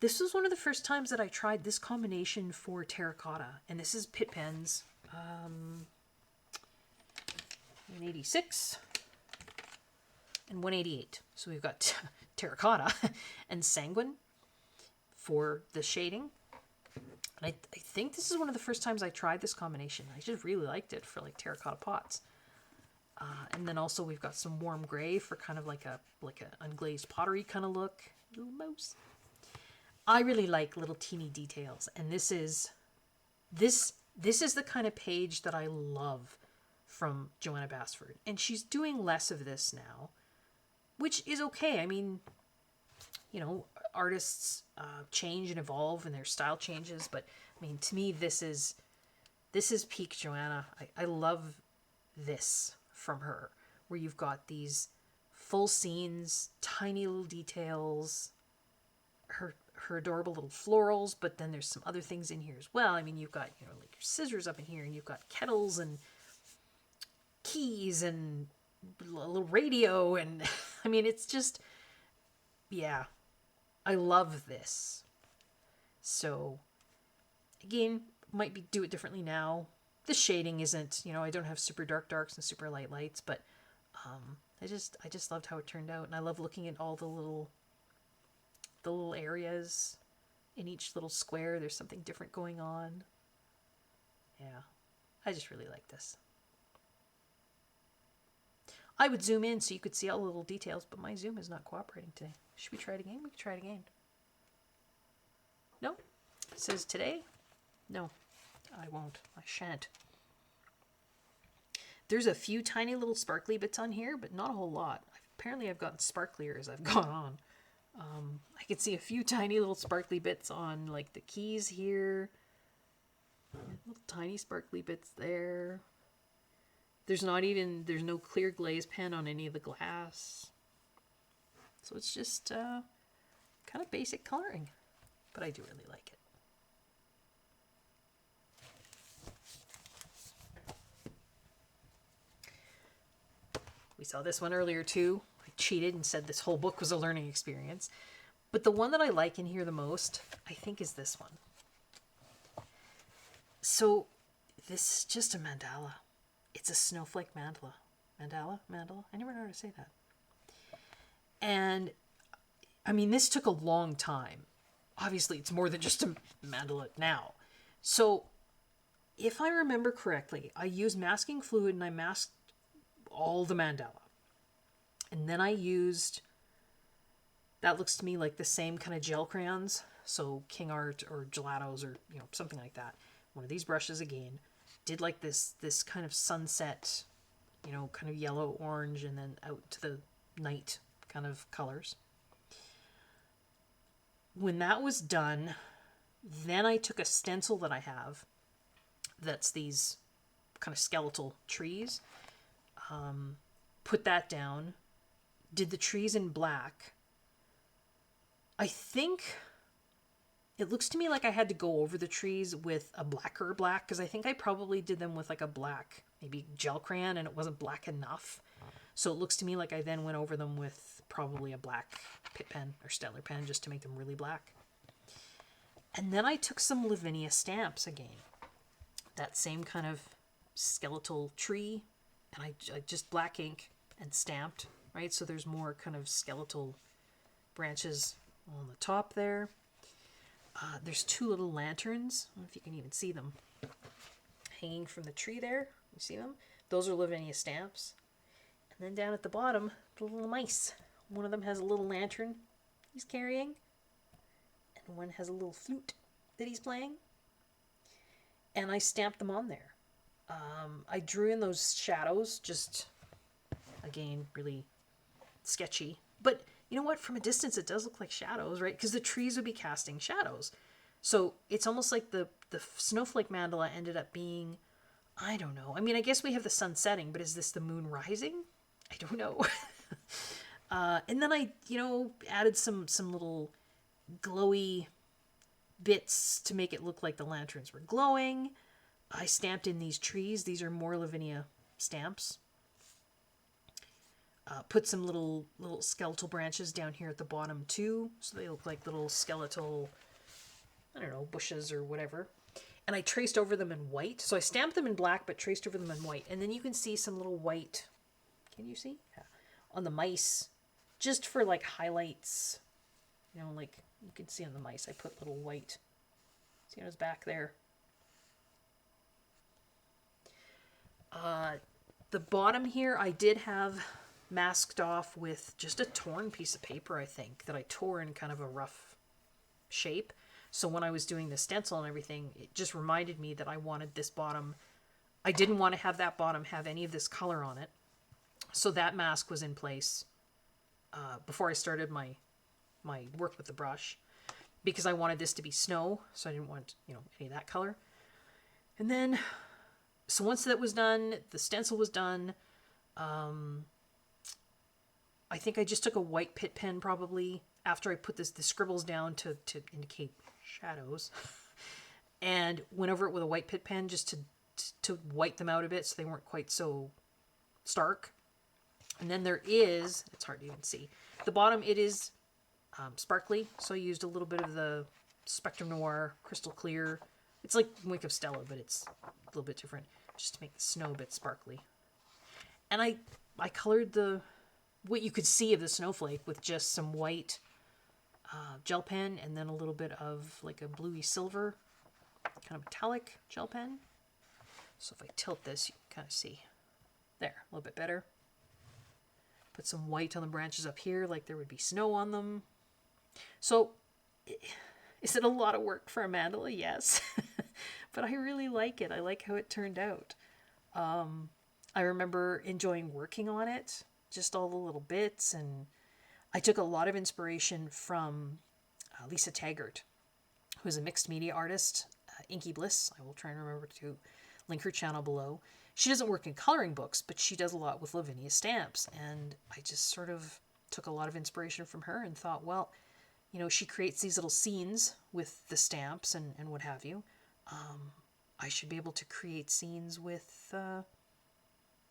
This was one of the first times that I tried this combination for terracotta. And this is Pitt pens. 186 and 188. So we've got terracotta and sanguine for the shading. And I think this is one of the first times I tried this combination. I just really liked it for like terracotta pots. And then also we've got some warm gray for kind of like an unglazed pottery kind of look. Little mouse. I really like little teeny details, and this is the kind of page that I love from Joanna Basford. And she's doing less of this now, which is okay. I mean, you know, artists change and evolve and their style changes, but I mean, to me, this is peak Joanna. I love this from her, where you've got these full scenes, tiny little details, her adorable little florals, but then there's some other things in here as well. I mean, you've got, you know, like your scissors up in here, and you've got kettles and keys and a little radio, and I mean, it's just, yeah, I love this. So, again, might do it differently now. The shading isn't, you know, I don't have super dark darks and super light lights, but I just loved how it turned out, and I love looking at all the little areas in each little square. There's something different going on. Yeah, I just really like this. I would zoom in so you could see all the little details, but my zoom is not cooperating today. Should we try it again? We can try it again. No? It says today? No, I won't. I shan't. There's a few tiny little sparkly bits on here, but not a whole lot. Apparently I've gotten sparklier as I've gone on. I can see a few tiny little sparkly bits on like the keys here. Little tiny sparkly bits there. There's no clear glaze pen on any of the glass. So it's just kind of basic coloring, but I do really like it. We saw this one earlier too. I cheated and said this whole book was a learning experience. But the one that I like in here the most, I think, is this one. So this is just a mandala. It's a snowflake mandala. Mandala? I never know how to say that. And I mean, this took a long time. Obviously, it's more than just a mandala now. So if I remember correctly, I used masking fluid and I masked all the mandala. And then I used, that looks to me like the same kind of gel crayons. So King Art or Gelatos or, you know, something like that. One of these brushes again. Did like this kind of sunset, you know, kind of yellow, orange, and then out to the night kind of colors. When that was done, then I took a stencil that I have that's these kind of skeletal trees, put that down, did the trees in black. I think it looks to me like I had to go over the trees with a blacker black, because I think I probably did them with like a black, maybe gel crayon, and it wasn't black enough. So it looks to me like I then went over them with probably a black Pitt pen or Stellar pen just to make them really black. And then I took some Lavinia stamps again. That same kind of skeletal tree, and I just black ink and stamped right? So there's more kind of skeletal branches on the top there. There's two little lanterns. I don't know if you can even see them hanging from the tree there. You see them? Those are Lavinia stamps. And then down at the bottom, the little mice. One of them has a little lantern he's carrying, and one has a little flute that he's playing. And I stamped them on there. I drew in those shadows, just, again, really sketchy. But you know what? From a distance, it does look like shadows, right? Because the trees would be casting shadows. So it's almost like the snowflake mandala ended up being, I don't know. I mean, I guess we have the sun setting, but is this the moon rising? I don't know. And then I, added some little glowy bits to make it look like the lanterns were glowing. I stamped in these trees. These are more Lavinia stamps. Put some little skeletal branches down here at the bottom too, so they look like little skeletal, I don't know, bushes or whatever. And I traced over them in white. So I stamped them in black, but traced over them in white. And then you can see some little white, can you see? Yeah. On the mice, just for like highlights. Like you can see on the mice, I put little white. See on his back there. The bottom here, I did have masked off with just a torn piece of paper, I think, that I tore in kind of a rough shape. So when I was doing the stencil and everything, it just reminded me that I wanted this bottom. I didn't want to have that bottom have any of this color on it. So that mask was in place before I started my work with the brush, because I wanted this to be snow, so I didn't want, any of that color. And then, so once that was done, the stencil was done. I think I just took a white Pitt pen probably after I put the scribbles down to indicate shadows, and went over it with a white Pitt pen just to white them out a bit so they weren't quite so stark. And then there is, it's hard to even see, the bottom, it is sparkly, so I used a little bit of the Spectrum Noir Crystal Clear. It's like Wink of Stella, but it's a little bit different, just to make the snow a bit sparkly. And I colored what you could see of the snowflake with just some white gel pen, and then a little bit of like a bluey silver, kind of metallic gel pen. So if I tilt this, you can kind of see there a little bit better. Put some white on the branches up here, like there would be snow on them. So is it a lot of work for a mandala? Yes. But I really like it. I like how it turned out. I remember enjoying working on it, just all the little bits. And I took a lot of inspiration from Lisa Taggart, who is a mixed media artist, Inky Bliss. I will try and remember to link her channel below. She doesn't work in coloring books, but she does a lot with Lavinia stamps. And I just sort of took a lot of inspiration from her and thought, well, she creates these little scenes with the stamps and what have you. I should be able to create scenes with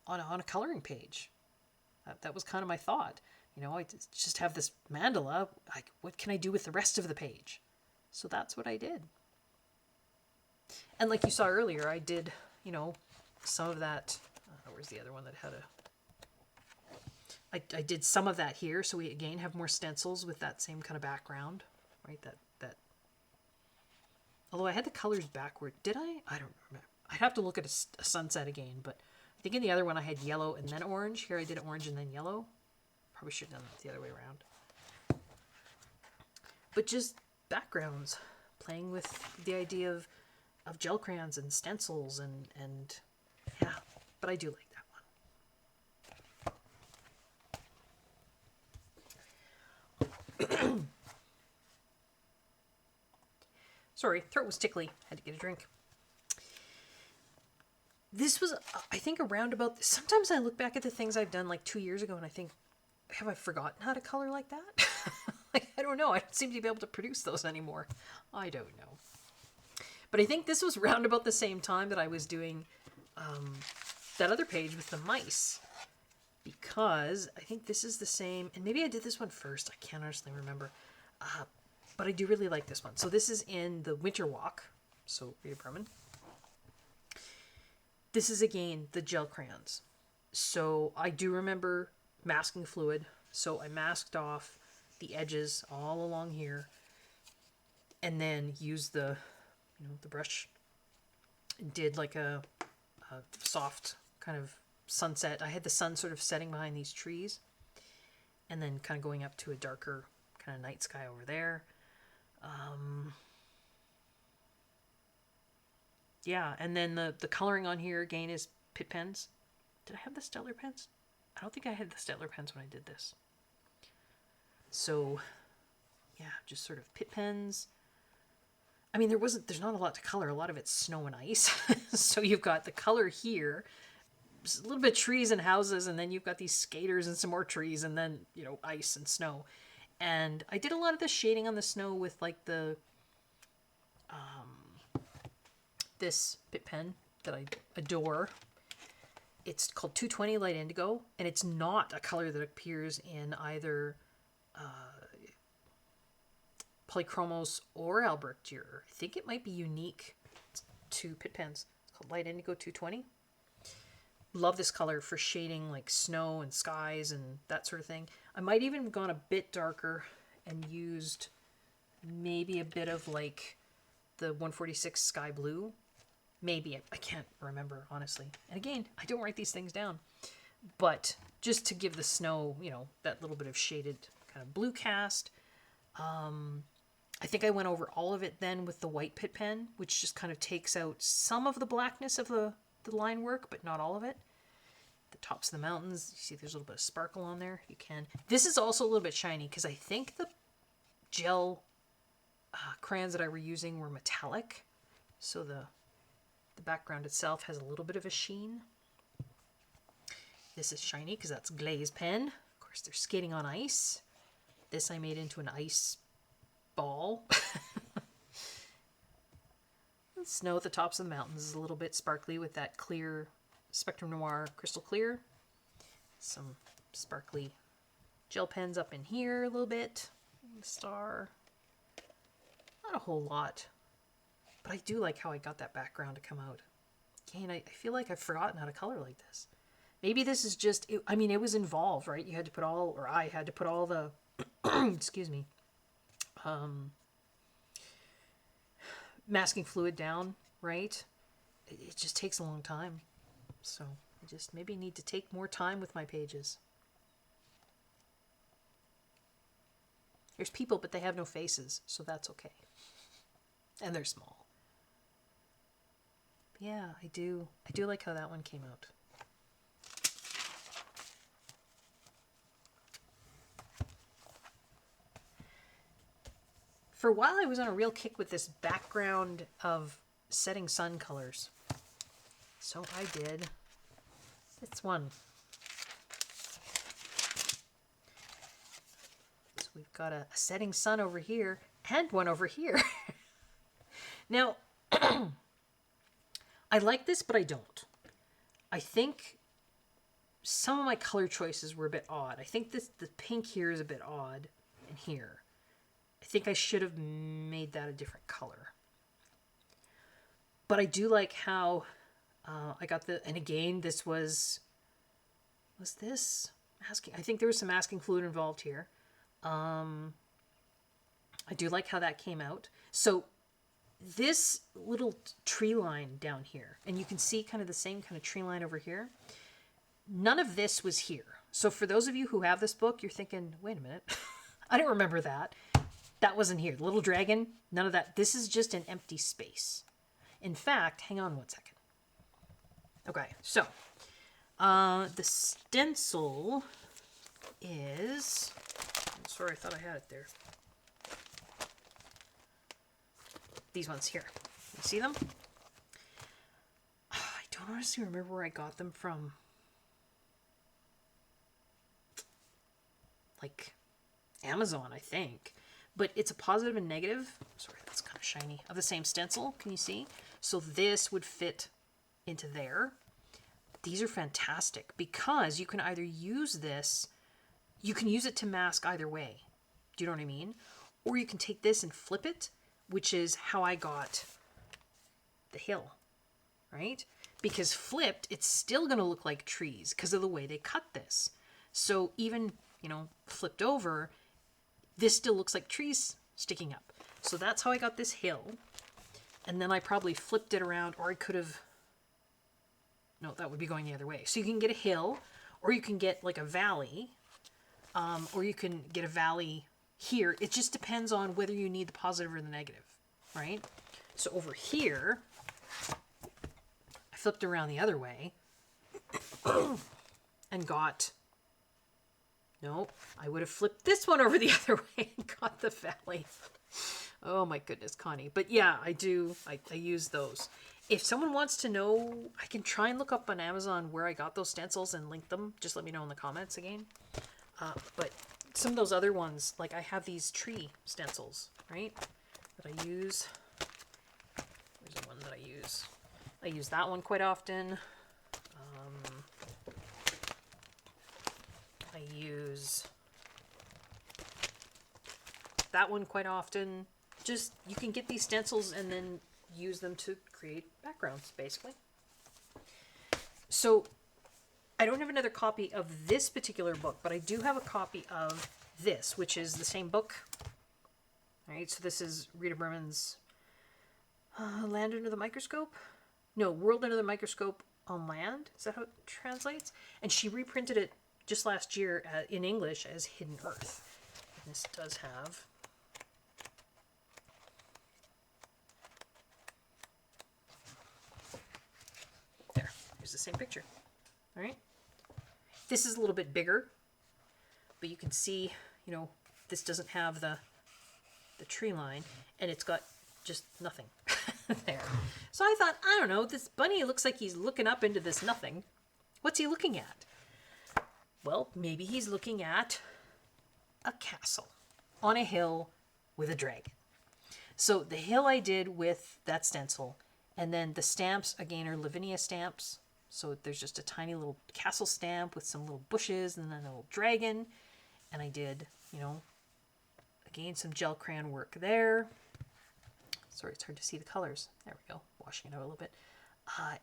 on a coloring page. That was kind of my thought. I just have this mandala. What can I do with the rest of the page? So that's what I did. And like you saw earlier, I did, some of that. Where's the other one that had I did some of that here, so we again have more stencils with that same kind of background, right? That. Although I had the colors backward, did I? I don't remember. I'd have to look at a sunset again, but I think in the other one I had yellow and then orange. Here I did orange and then yellow. Probably should have done it the other way around. But just backgrounds, playing with the idea of gel crayons and stencils and yeah, but I do like that one. Sorry, throat was tickly. Had to get a drink. This was, I think, around about... Sometimes I look back at the things I've done like 2 years ago and I think, have I forgotten how to color like that? I don't know. I don't seem to be able to produce those anymore. I don't know. But I think this was round about the same time that I was doing that other page with the mice. Because I think this is the same... And maybe I did this one first. I can't honestly remember. But I do really like this one. So this is in the Winter Walk. So Rita Berman. This is, again, the gel crayons. So I do remember masking fluid. So I masked off the edges all along here, and then used the, the brush, and did like a soft kind of sunset. I had the sun sort of setting behind these trees, and then kind of going up to a darker kind of night sky over there. Yeah, and then the coloring on here again is Pitt pens. Did I have the Stellar pens? I don't think I had the Stellar pens when I did this. So, yeah, just sort of Pitt pens. I mean, there's not a lot to color. A lot of it's snow and ice. So you've got the color here, just a little bit of trees and houses, and then you've got these skaters and some more trees, and then, ice and snow. And I did a lot of the shading on the snow with like the this Pitt pen that I adore. It's called 220 Light Indigo, and it's not a color that appears in either Polychromos or Albrecht-Dürer. I think it might be unique to Pitt pens. It's called Light Indigo 220. Love this color for shading like snow and skies and that sort of thing. I might even have gone a bit darker and used maybe a bit of like the 146 Sky Blue. Maybe. I can't remember, honestly. And again, I don't write these things down. But just to give the snow, that little bit of shaded kind of blue cast. I think I went over all of it then with the white Pitt pen, which just kind of takes out some of the blackness of the line work, but not all of it. The tops of the mountains, you see there's a little bit of sparkle on there. You can. This is also a little bit shiny because I think the gel crayons that I were using were metallic. So the background itself has a little bit of a sheen. This is shiny because that's glaze pen. Of course, they're skating on ice. This I made into an ice ball. The snow at the tops of the mountains is a little bit sparkly with that clear Spectrum Noir crystal clear. Some sparkly gel pens up in here a little bit. The star. Not a whole lot. But I do like how I got that background to come out. Again, I feel like I've forgotten how to color like this. Maybe this is just, it was involved, right? You had to put I had to put all the, excuse me, masking fluid down, right? It just takes a long time. So I just maybe need to take more time with my pages. There's people, but they have no faces, so that's okay. And they're small. Yeah, I do like how that one came out. For a while, I was on a real kick with this background of setting sun colors. So I did this one. So we've got a setting sun over here and one over here. Now, I like this, but I don't. I think some of my color choices were a bit odd. I think the pink here is a bit odd, and here. I think I should have made that a different color. But I do like how I got and again, this was this masking? I think there was some masking fluid involved here. I do like how that came out. So this little tree line down here, and you can see kind of the same kind of tree line over here. None of this was here. So for those of you who have this book, you're thinking, wait a minute, I don't remember that. That wasn't here. The little dragon, none of that. This is just an empty space. In fact, hang on one second. Okay, so the stencil is, I'm sorry, I thought I had it there. These ones here. You see them? I don't honestly remember where I got them from. Like Amazon, I think. But it's a positive and negative. Sorry, that's kind of shiny. Of the same stencil. Can you see? So this would fit into there. These are fantastic because you can either use this, you can use it to mask either way. Do you know what I mean? Or you can take this and flip it, which is how I got the hill, right? Because flipped, it's still going to look like trees because of the way they cut this. So even, you know, flipped over, this still looks like trees sticking up. So that's how I got this hill. And then I probably flipped it around, or I could have, no, that would be going the other way. So you can get a hill, or you can get like a valley, or you can get a valley here. It just depends on whether you need the positive or the negative, right? So over here, I flipped around the other way and got, no, I would have flipped this one over the other way and got the valley. Oh my goodness, Connie. But yeah, I use those. If someone wants to know, I can try and look up on Amazon where I got those stencils and link them. Just let me know in the comments again. But some of those other ones, like I have these tree stencils, right? That I use. There's the one that I use. I use that one quite often. I use that one quite often. Just, you can get these stencils and then use them to create backgrounds, basically. So, I don't have another copy of this particular book, but I do have a copy of this, which is the same book. Alright, so this is Rita Berman's Land Under the Microscope? No, World Under the Microscope on Land. Is that how it translates? And she reprinted it just last year in English as Hidden Earth. And this does have... There, here's the same picture. All right. This is a little bit bigger, but you can see, you know, this doesn't have the tree line, and it's got just nothing there. So I thought, I don't know, this bunny looks like he's looking up into this nothing. What's he looking at? Well, maybe he's looking at a castle on a hill with a dragon. So the hill I did with that stencil, and then the stamps, again, are Lavinia stamps. So there's just a tiny little castle stamp with some little bushes and then a little dragon. And I did, you know, again, some gel crayon work there. Sorry, it's hard to see the colors. There we go, washing it out a little bit.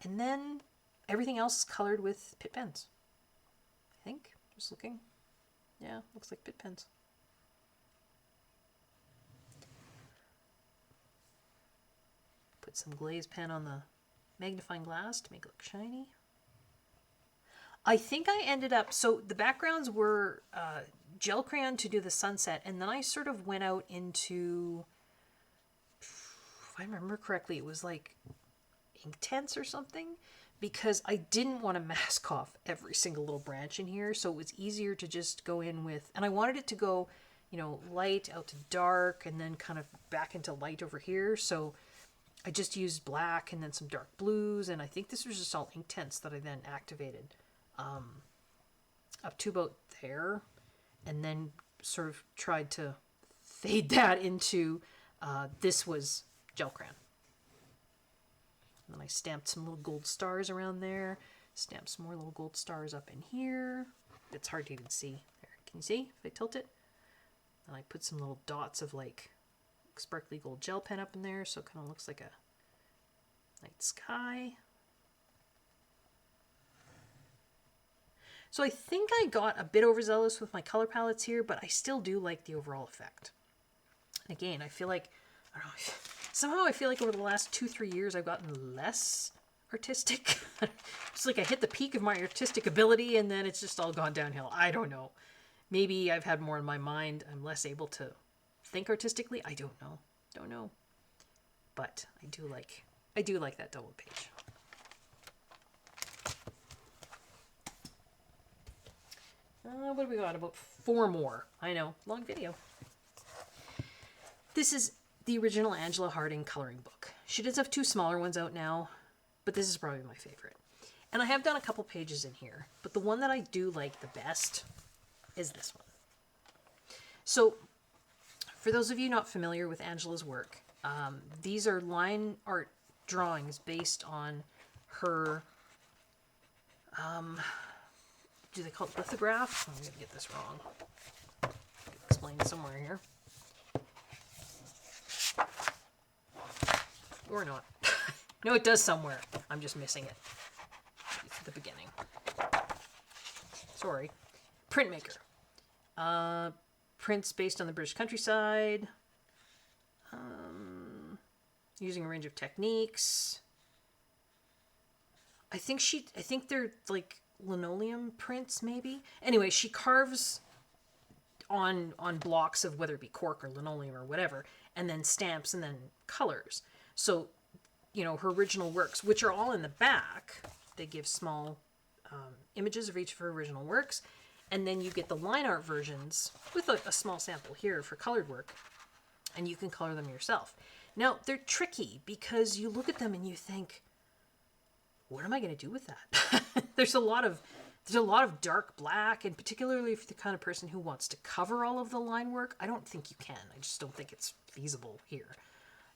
And then everything else is colored with Pitt pens. I think, just looking. Yeah, looks like Pitt pens. Put some glaze pen on the magnifying glass to make it look shiny. I think I ended up, so the backgrounds were gel crayon to do the sunset, and then I sort of went out into, if I remember correctly, it was like Inktense or something, because I didn't want to mask off every single little branch in here, so it was easier to just go in with, and I wanted it to go, you know, light out to dark, and then kind of back into light over here, so I just used black and then some dark blues, and I think this was just all Inktense that I then activated up to about there, and then sort of tried to fade that into, this was gel crayon. And then I stamped some little gold stars around there, stamped some more little gold stars up in here. It's hard to even see. There, can you see if I tilt it? And I put some little dots of like sparkly gold gel pen up in there, so it kind of looks like a night sky. So I think I got a bit overzealous with my color palettes here, but I still do like the overall effect. And again, I feel like, I don't know, somehow I feel like over the last 2-3 years I've gotten less artistic. It's like I hit the peak of my artistic ability and then it's just all gone downhill. I don't know. Maybe I've had more in my mind. I'm less able to think artistically. I don't know. Don't know. But I do like that double page. What do we got? About 4 more. I know, long video. This is the original Angela Harding coloring book. She does have 2 smaller ones out now, but this is probably my favorite. And I have done a couple pages in here, but the one that I do like the best is this one. So, for those of you not familiar with Angela's work, these are line art drawings based on her, do they call it lithograph? I'm going to get this wrong. Explain somewhere here. Or not. No, it does somewhere. I'm just missing it. It's at the beginning. Sorry. Printmaker. Prints based on the British countryside. Using a range of techniques. I think they're like linoleum prints, maybe. Anyway, she carves on blocks of whether it be cork or linoleum or whatever, and then stamps and then colors. So, you know, her original works, which are all in the back, they give small images of each of her original works, and then you get the line art versions with a small sample here for colored work, and you can color them yourself. Now, they're tricky because you look at them and you think, what am I going to do with that? There's a lot of dark black, and particularly for the kind of person who wants to cover all of the line work, I don't think you can. I just don't think it's feasible here.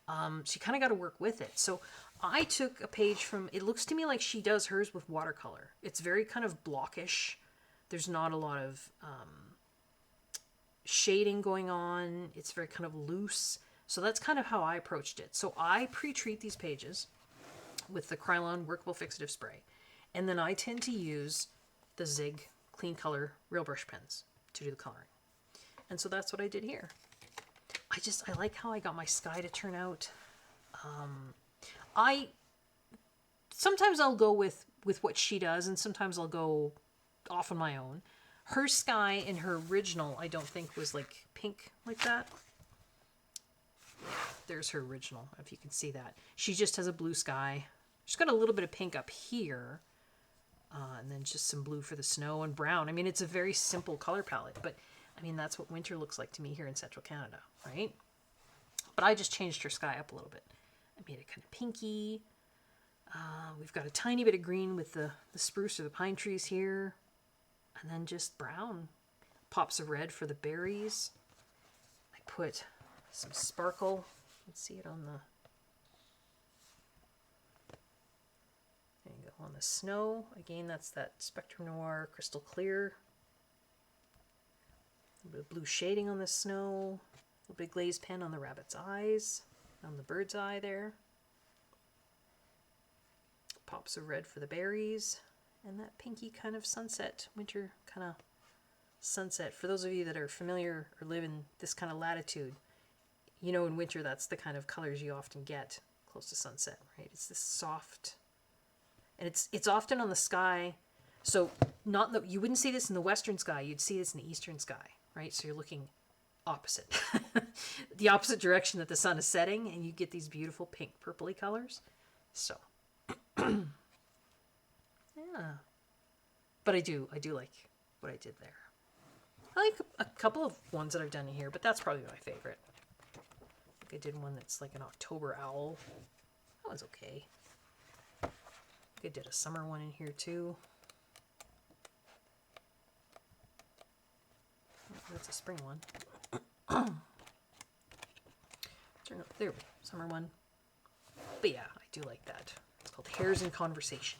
So you kind of got to work with it. So I took a page from, it looks to me like she does hers with watercolor. It's very kind of blockish. There's not a lot of shading going on. It's very kind of loose. So that's kind of how I approached it. So I pre-treat these pages with the Krylon Workable Fixative Spray. And then I tend to use the Zig Clean Color Real Brush pens to do the coloring. And so that's what I did here. I like how I got my sky to turn out. Sometimes I'll go with what she does, and sometimes I'll go off on my own. Her sky in her original, I don't think was like pink like that. There's her original, if you can see that. She just has a blue sky. She's got a little bit of pink up here. And then just some blue for the snow and brown. I mean, it's a very simple color palette. But, I mean, that's what winter looks like to me here in central Canada, right? But I just changed her sky up a little bit. I made it kind of pinky. We've got a tiny bit of green with the spruce or the pine trees here. And then just brown. Pops of red for the berries. I put some sparkle. Let's see it on the... There you go, on the snow. Again, that's that Spectrum Noir Crystal Clear. A little bit of blue shading on the snow. A little bit of glazed pen on the rabbit's eyes. On the bird's eye there. Pops of red for the berries. And that pinky kind of sunset, winter kind of sunset. For those of you that are familiar or live in this kind of latitude, you know in winter that's the kind of colors you often get close to sunset, right? It's this soft, and it's often on the sky. So not that you wouldn't see this in the western sky, you'd see this in the eastern sky, right? So you're looking opposite, the opposite direction that the sun is setting, and you get these beautiful pink purpley colors. So yeah, but I do like what I did there. I like a couple of ones that I've done in here, but that's probably my favorite. I think I did one that's like an October owl. That was okay. I think I did a summer one in here too. Oh, that's a spring one. There we go, summer one. But yeah, I do like that. It's called Hares in Conversation.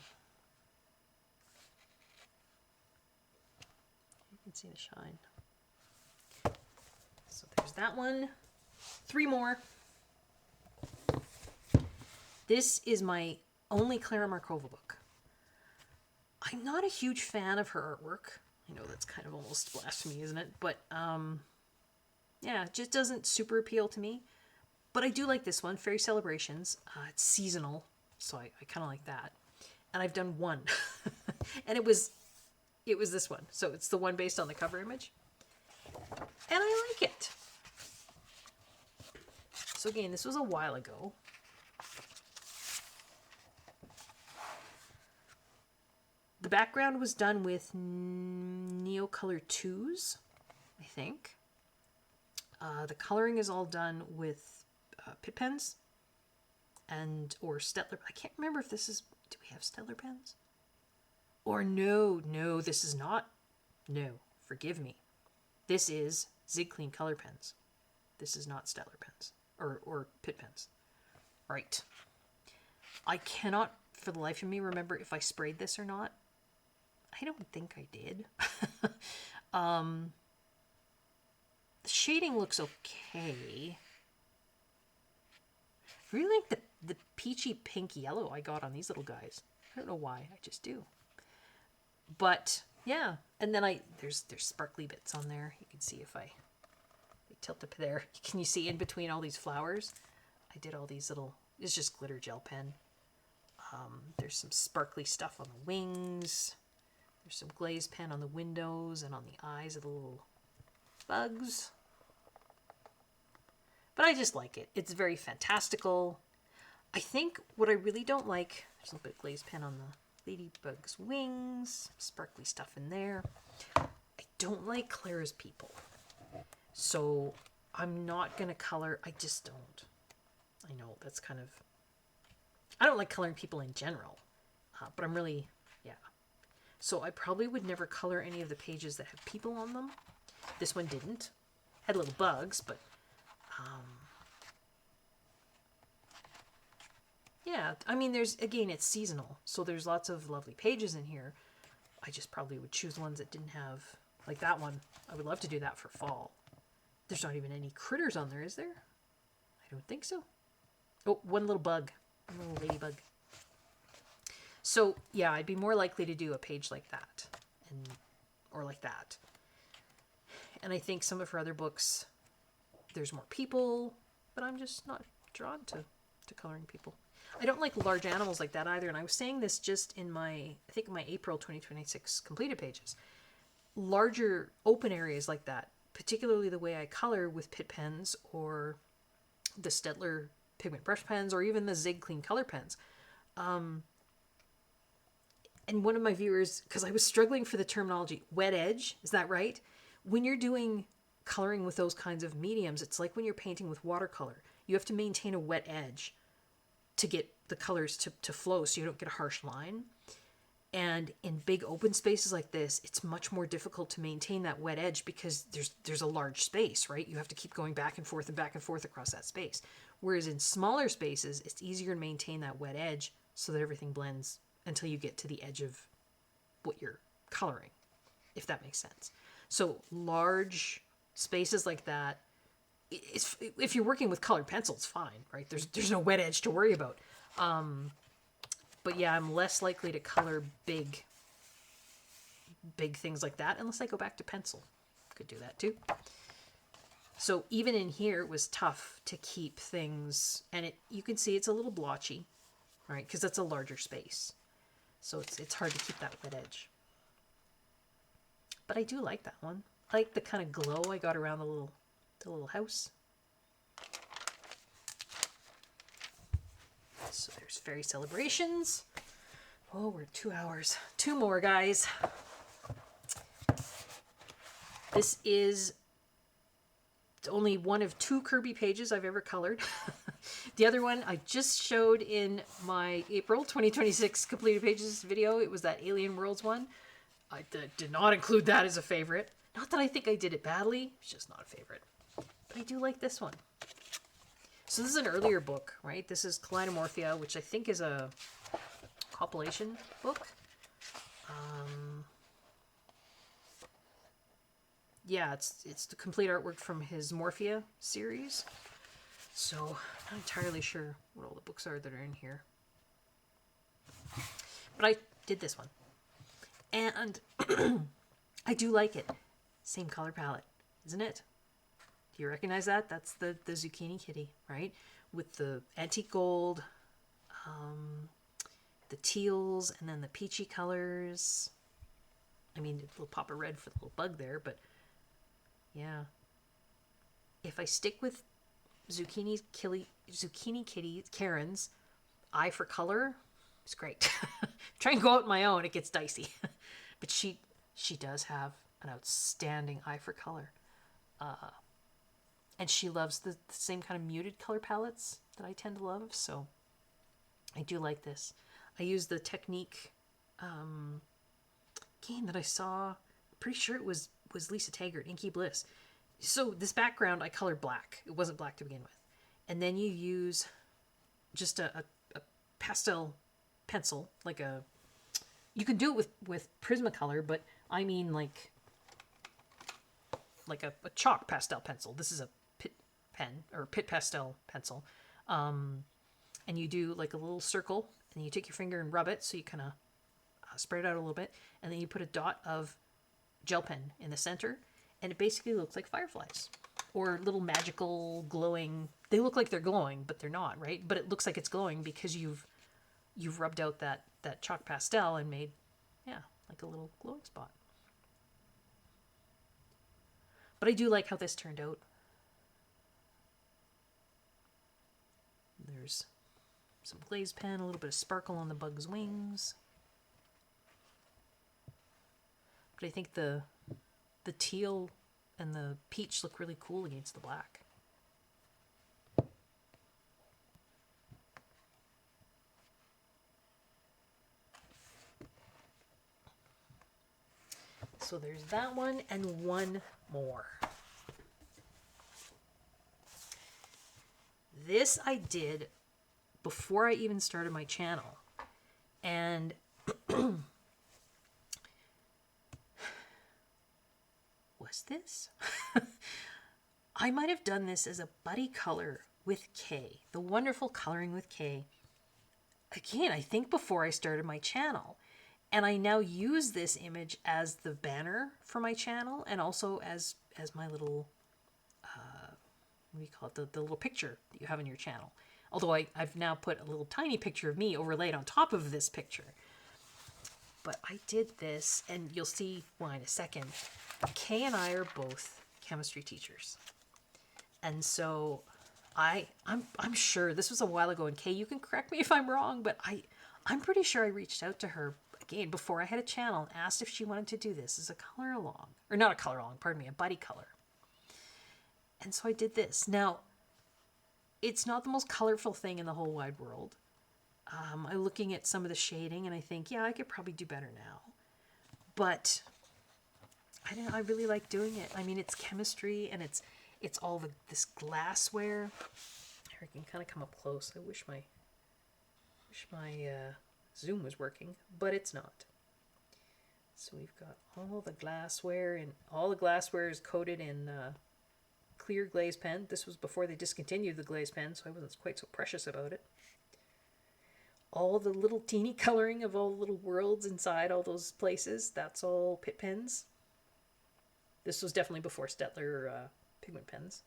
You can see the shine. So there's that one. 3 more. This is my only Clara Markova book. I'm not a huge fan of her artwork. I know that's kind of almost blasphemy, isn't it? But yeah, it just doesn't super appeal to me. But I do like this one, Fairy Celebrations. It's seasonal, so I kind of like that. And I've done one. And it was this one. So it's the one based on the cover image. And I like it. So again, this was a while ago. The background was done with Neocolor 2s, I think. The coloring is all done with Pitt pens or Stettler. I can't remember if this is... Do we have Stettler pens? Or no, this is not. No, forgive me. This is Zig Clean Color pens. This is not Stettler pens. Or Pitt pens. Right. I cannot, for the life of me, remember if I sprayed this or not. I don't think I did. The shading looks okay. I really like the peachy pink yellow I got on these little guys. I don't know why, I just do. But yeah, And then there's sparkly bits on there. You can see if I tilt up there. Can you see in between all these flowers? I did all these little, it's just glitter gel pen. There's some sparkly stuff on the wings. There's some glaze pen on the windows and on the eyes of the little bugs. But I just like it. It's very fantastical. I think what I really don't like, there's a little bit of glaze pen on the ladybug's wings, sparkly stuff in there. I don't like Claire's people. So I'm not going to color, I just don't. I know that's kind of, I don't like coloring people in general, but I'm really, yeah. So I probably would never color any of the pages that have people on them. This one didn't. Had little bugs, but yeah, I mean, again, it's seasonal, so there's lots of lovely pages in here. I just probably would choose ones that didn't have, like that one. I would love to do that for fall. There's not even any critters on there, is there? I don't think so. Oh, one little bug. One little ladybug. So, yeah, I'd be more likely to do a page like that. Or like that. And I think some of her other books, there's more people, but I'm just not drawn to coloring people. I don't like large animals like that either, and I was saying this just in my April 2026 completed pages. Larger open areas like that, particularly the way I color with Pitt pens or the Staedtler pigment brush pens or even the Zig Clean color pens. And one of my viewers, because I was struggling for the terminology, wet edge, is that right? When you're doing coloring with those kinds of mediums, it's like when you're painting with watercolor. You have to maintain a wet edge to get the colors to flow so you don't get a harsh line. And in big open spaces like this, it's much more difficult to maintain that wet edge because there's a large space, right? You have to keep going back and forth across that space. Whereas in smaller spaces, it's easier to maintain that wet edge so that everything blends until you get to the edge of what you're coloring, if that makes sense. So large spaces like that, if you're working with colored pencils, fine, right? There's no wet edge to worry about. But yeah, I'm less likely to color big things like that unless I go back to pencil. Could do that too. So even in here, it was tough to keep things, and you can see it's a little blotchy, right? Because that's a larger space. So it's hard to keep that wet edge. But I do like that one. I like the kind of glow I got around the little house. So there's Fairy Celebrations. Oh, we're at 2 hours. 2 more, guys. This is only one of 2 Kirby pages I've ever colored. The other one I just showed in my April 2026 completed pages video. It was that Alien Worlds one. I did not include that as a favorite. Not that I think I did it badly. It's just not a favorite. But I do like this one. So this is an earlier book, right? This is Kaleidamorphia, which I think is a compilation book. Yeah, it's the complete artwork from his Morphia series. So I'm not entirely sure what all the books are that are in here. But I did this one. And I do like it. Same color palette, isn't it? Do you recognize that? That's the Zucchini Kitty, right? With the antique gold, the teals, and then the peachy colors. I mean, a little pop of red for the little bug there, but yeah. If I stick with Zucchini Kitty, Karen's eye for color, it's great. Try and go out on my own, it gets dicey. But she does have an outstanding eye for color. And she loves the same kind of muted color palettes that I tend to love, so I do like this. I use the technique game that I saw, pretty sure it was Lisa Taggart, Inky Bliss. So this background I colored black. It wasn't black to begin with. And then you use just a pastel pencil, you can do it with Prismacolor, but I mean like a chalk pastel pencil. This is a Pitt pen or Pitt pastel pencil. And you do like a little circle and you take your finger and rub it. So you kind of spread it out a little bit. And then you put a dot of gel pen in the center, and it basically looks like fireflies or little magical glowing. They look like they're glowing, but they're not, right? But it looks like it's glowing because you've rubbed out that chalk pastel and made, yeah, like a little glowing spot. But I do like how this turned out. There's some glaze pen, a little bit of sparkle on the bug's wings. But I think the teal and the peach look really cool against the black. So there's that one and one more. This I did before I even started my channel. And was this? I might have done this as a buddy color with Kay, the wonderful Coloring with Kay. Again, I think before I started my channel. And I now use this image as the banner for my channel and also as my little, what do you call it, the little picture that you have in your channel. Although I've now put a little tiny picture of me overlaid on top of this picture. But I did this, and you'll see why in a second. Kay and I are both chemistry teachers. And so I'm sure, this was a while ago, and Kay, you can correct me if I'm wrong, but I'm pretty sure I reached out to her again before I had a channel and asked if she wanted to do this as a color along, or not a color along, pardon me, a buddy color. And so I did this. Now, it's not the most colorful thing in the whole wide world. I'm looking at some of the shading and I think, yeah, I could probably do better now. But I really like doing it. I mean, it's chemistry and it's all this glassware. Here, I can kind of come up close. I wish my Zoom was working, but it's not. So we've got all the glassware, and all the glassware is coated in clear glaze pen. This was before they discontinued the glaze pen, so I wasn't quite so precious about it. All the little teeny coloring of all the little worlds inside all those places, that's all Pitt pens. This was definitely before Stettler pigment pens.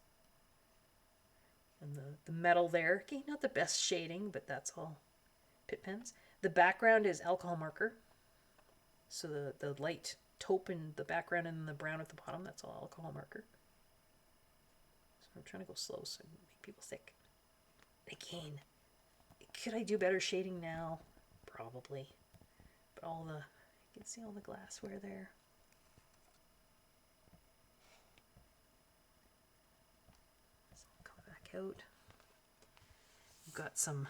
And the metal there, okay, not the best shading, but that's all Pitt pens. The background is alcohol marker. So the light taupe in the background and the brown at the bottom, that's all alcohol marker. So I'm trying to go slow so I don't make people sick. Again, could I do better shading now? Probably. But you can see all the glassware there. So I'll come back out. We've got some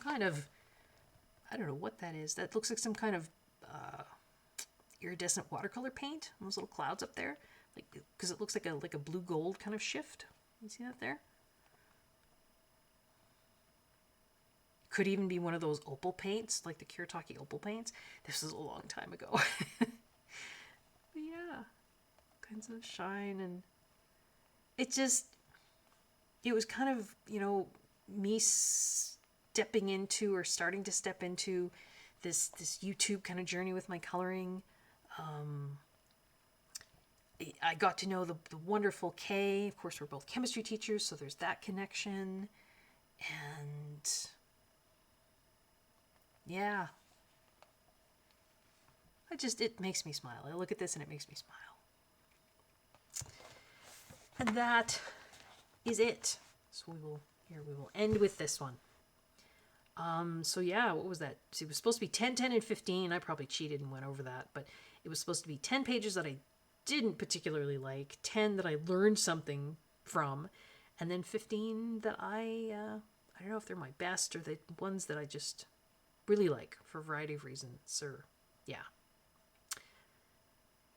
kind of, I don't know what that is. That looks like some kind of iridescent watercolor paint. Those little clouds up there, like, because it looks like a blue gold kind of shift. You see that there? Could even be one of those opal paints, like the Kuretake opal paints. This was a long time ago. But yeah, kinds of shine, and it was kind of, me stepping into, or starting to step into, this YouTube kind of journey with my coloring. I got to know the wonderful Kay. Of course, we're both chemistry teachers, so there's that connection. And yeah, it makes me smile. I look at this and it makes me smile. And that is it. So we will end with this one. So yeah, what was that? It was supposed to be 10, 10, and 15. I probably cheated and went over that, but it was supposed to be 10 pages that I didn't particularly like, 10 that I learned something from, and then 15 that I don't know if they're my best or the ones that I just really like for a variety of reasons. Or yeah,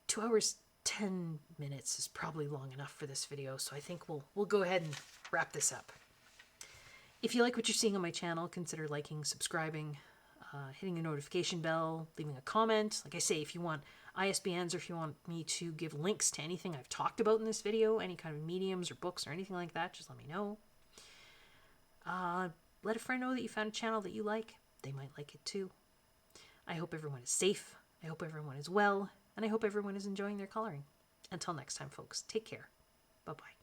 2 hours 10 minutes is probably long enough for this video, so I think we'll go ahead and wrap this up. If you like what you're seeing on my channel, consider liking, subscribing, hitting the notification bell, leaving a comment. Like I say, if you want ISBNs or if you want me to give links to anything I've talked about in this video, any kind of mediums or books or anything like that, just let me know. Let a friend know that you found a channel that you like. They might like it too. I hope everyone is safe. I hope everyone is well. And I hope everyone is enjoying their coloring. Until next time, folks, take care. Bye-bye.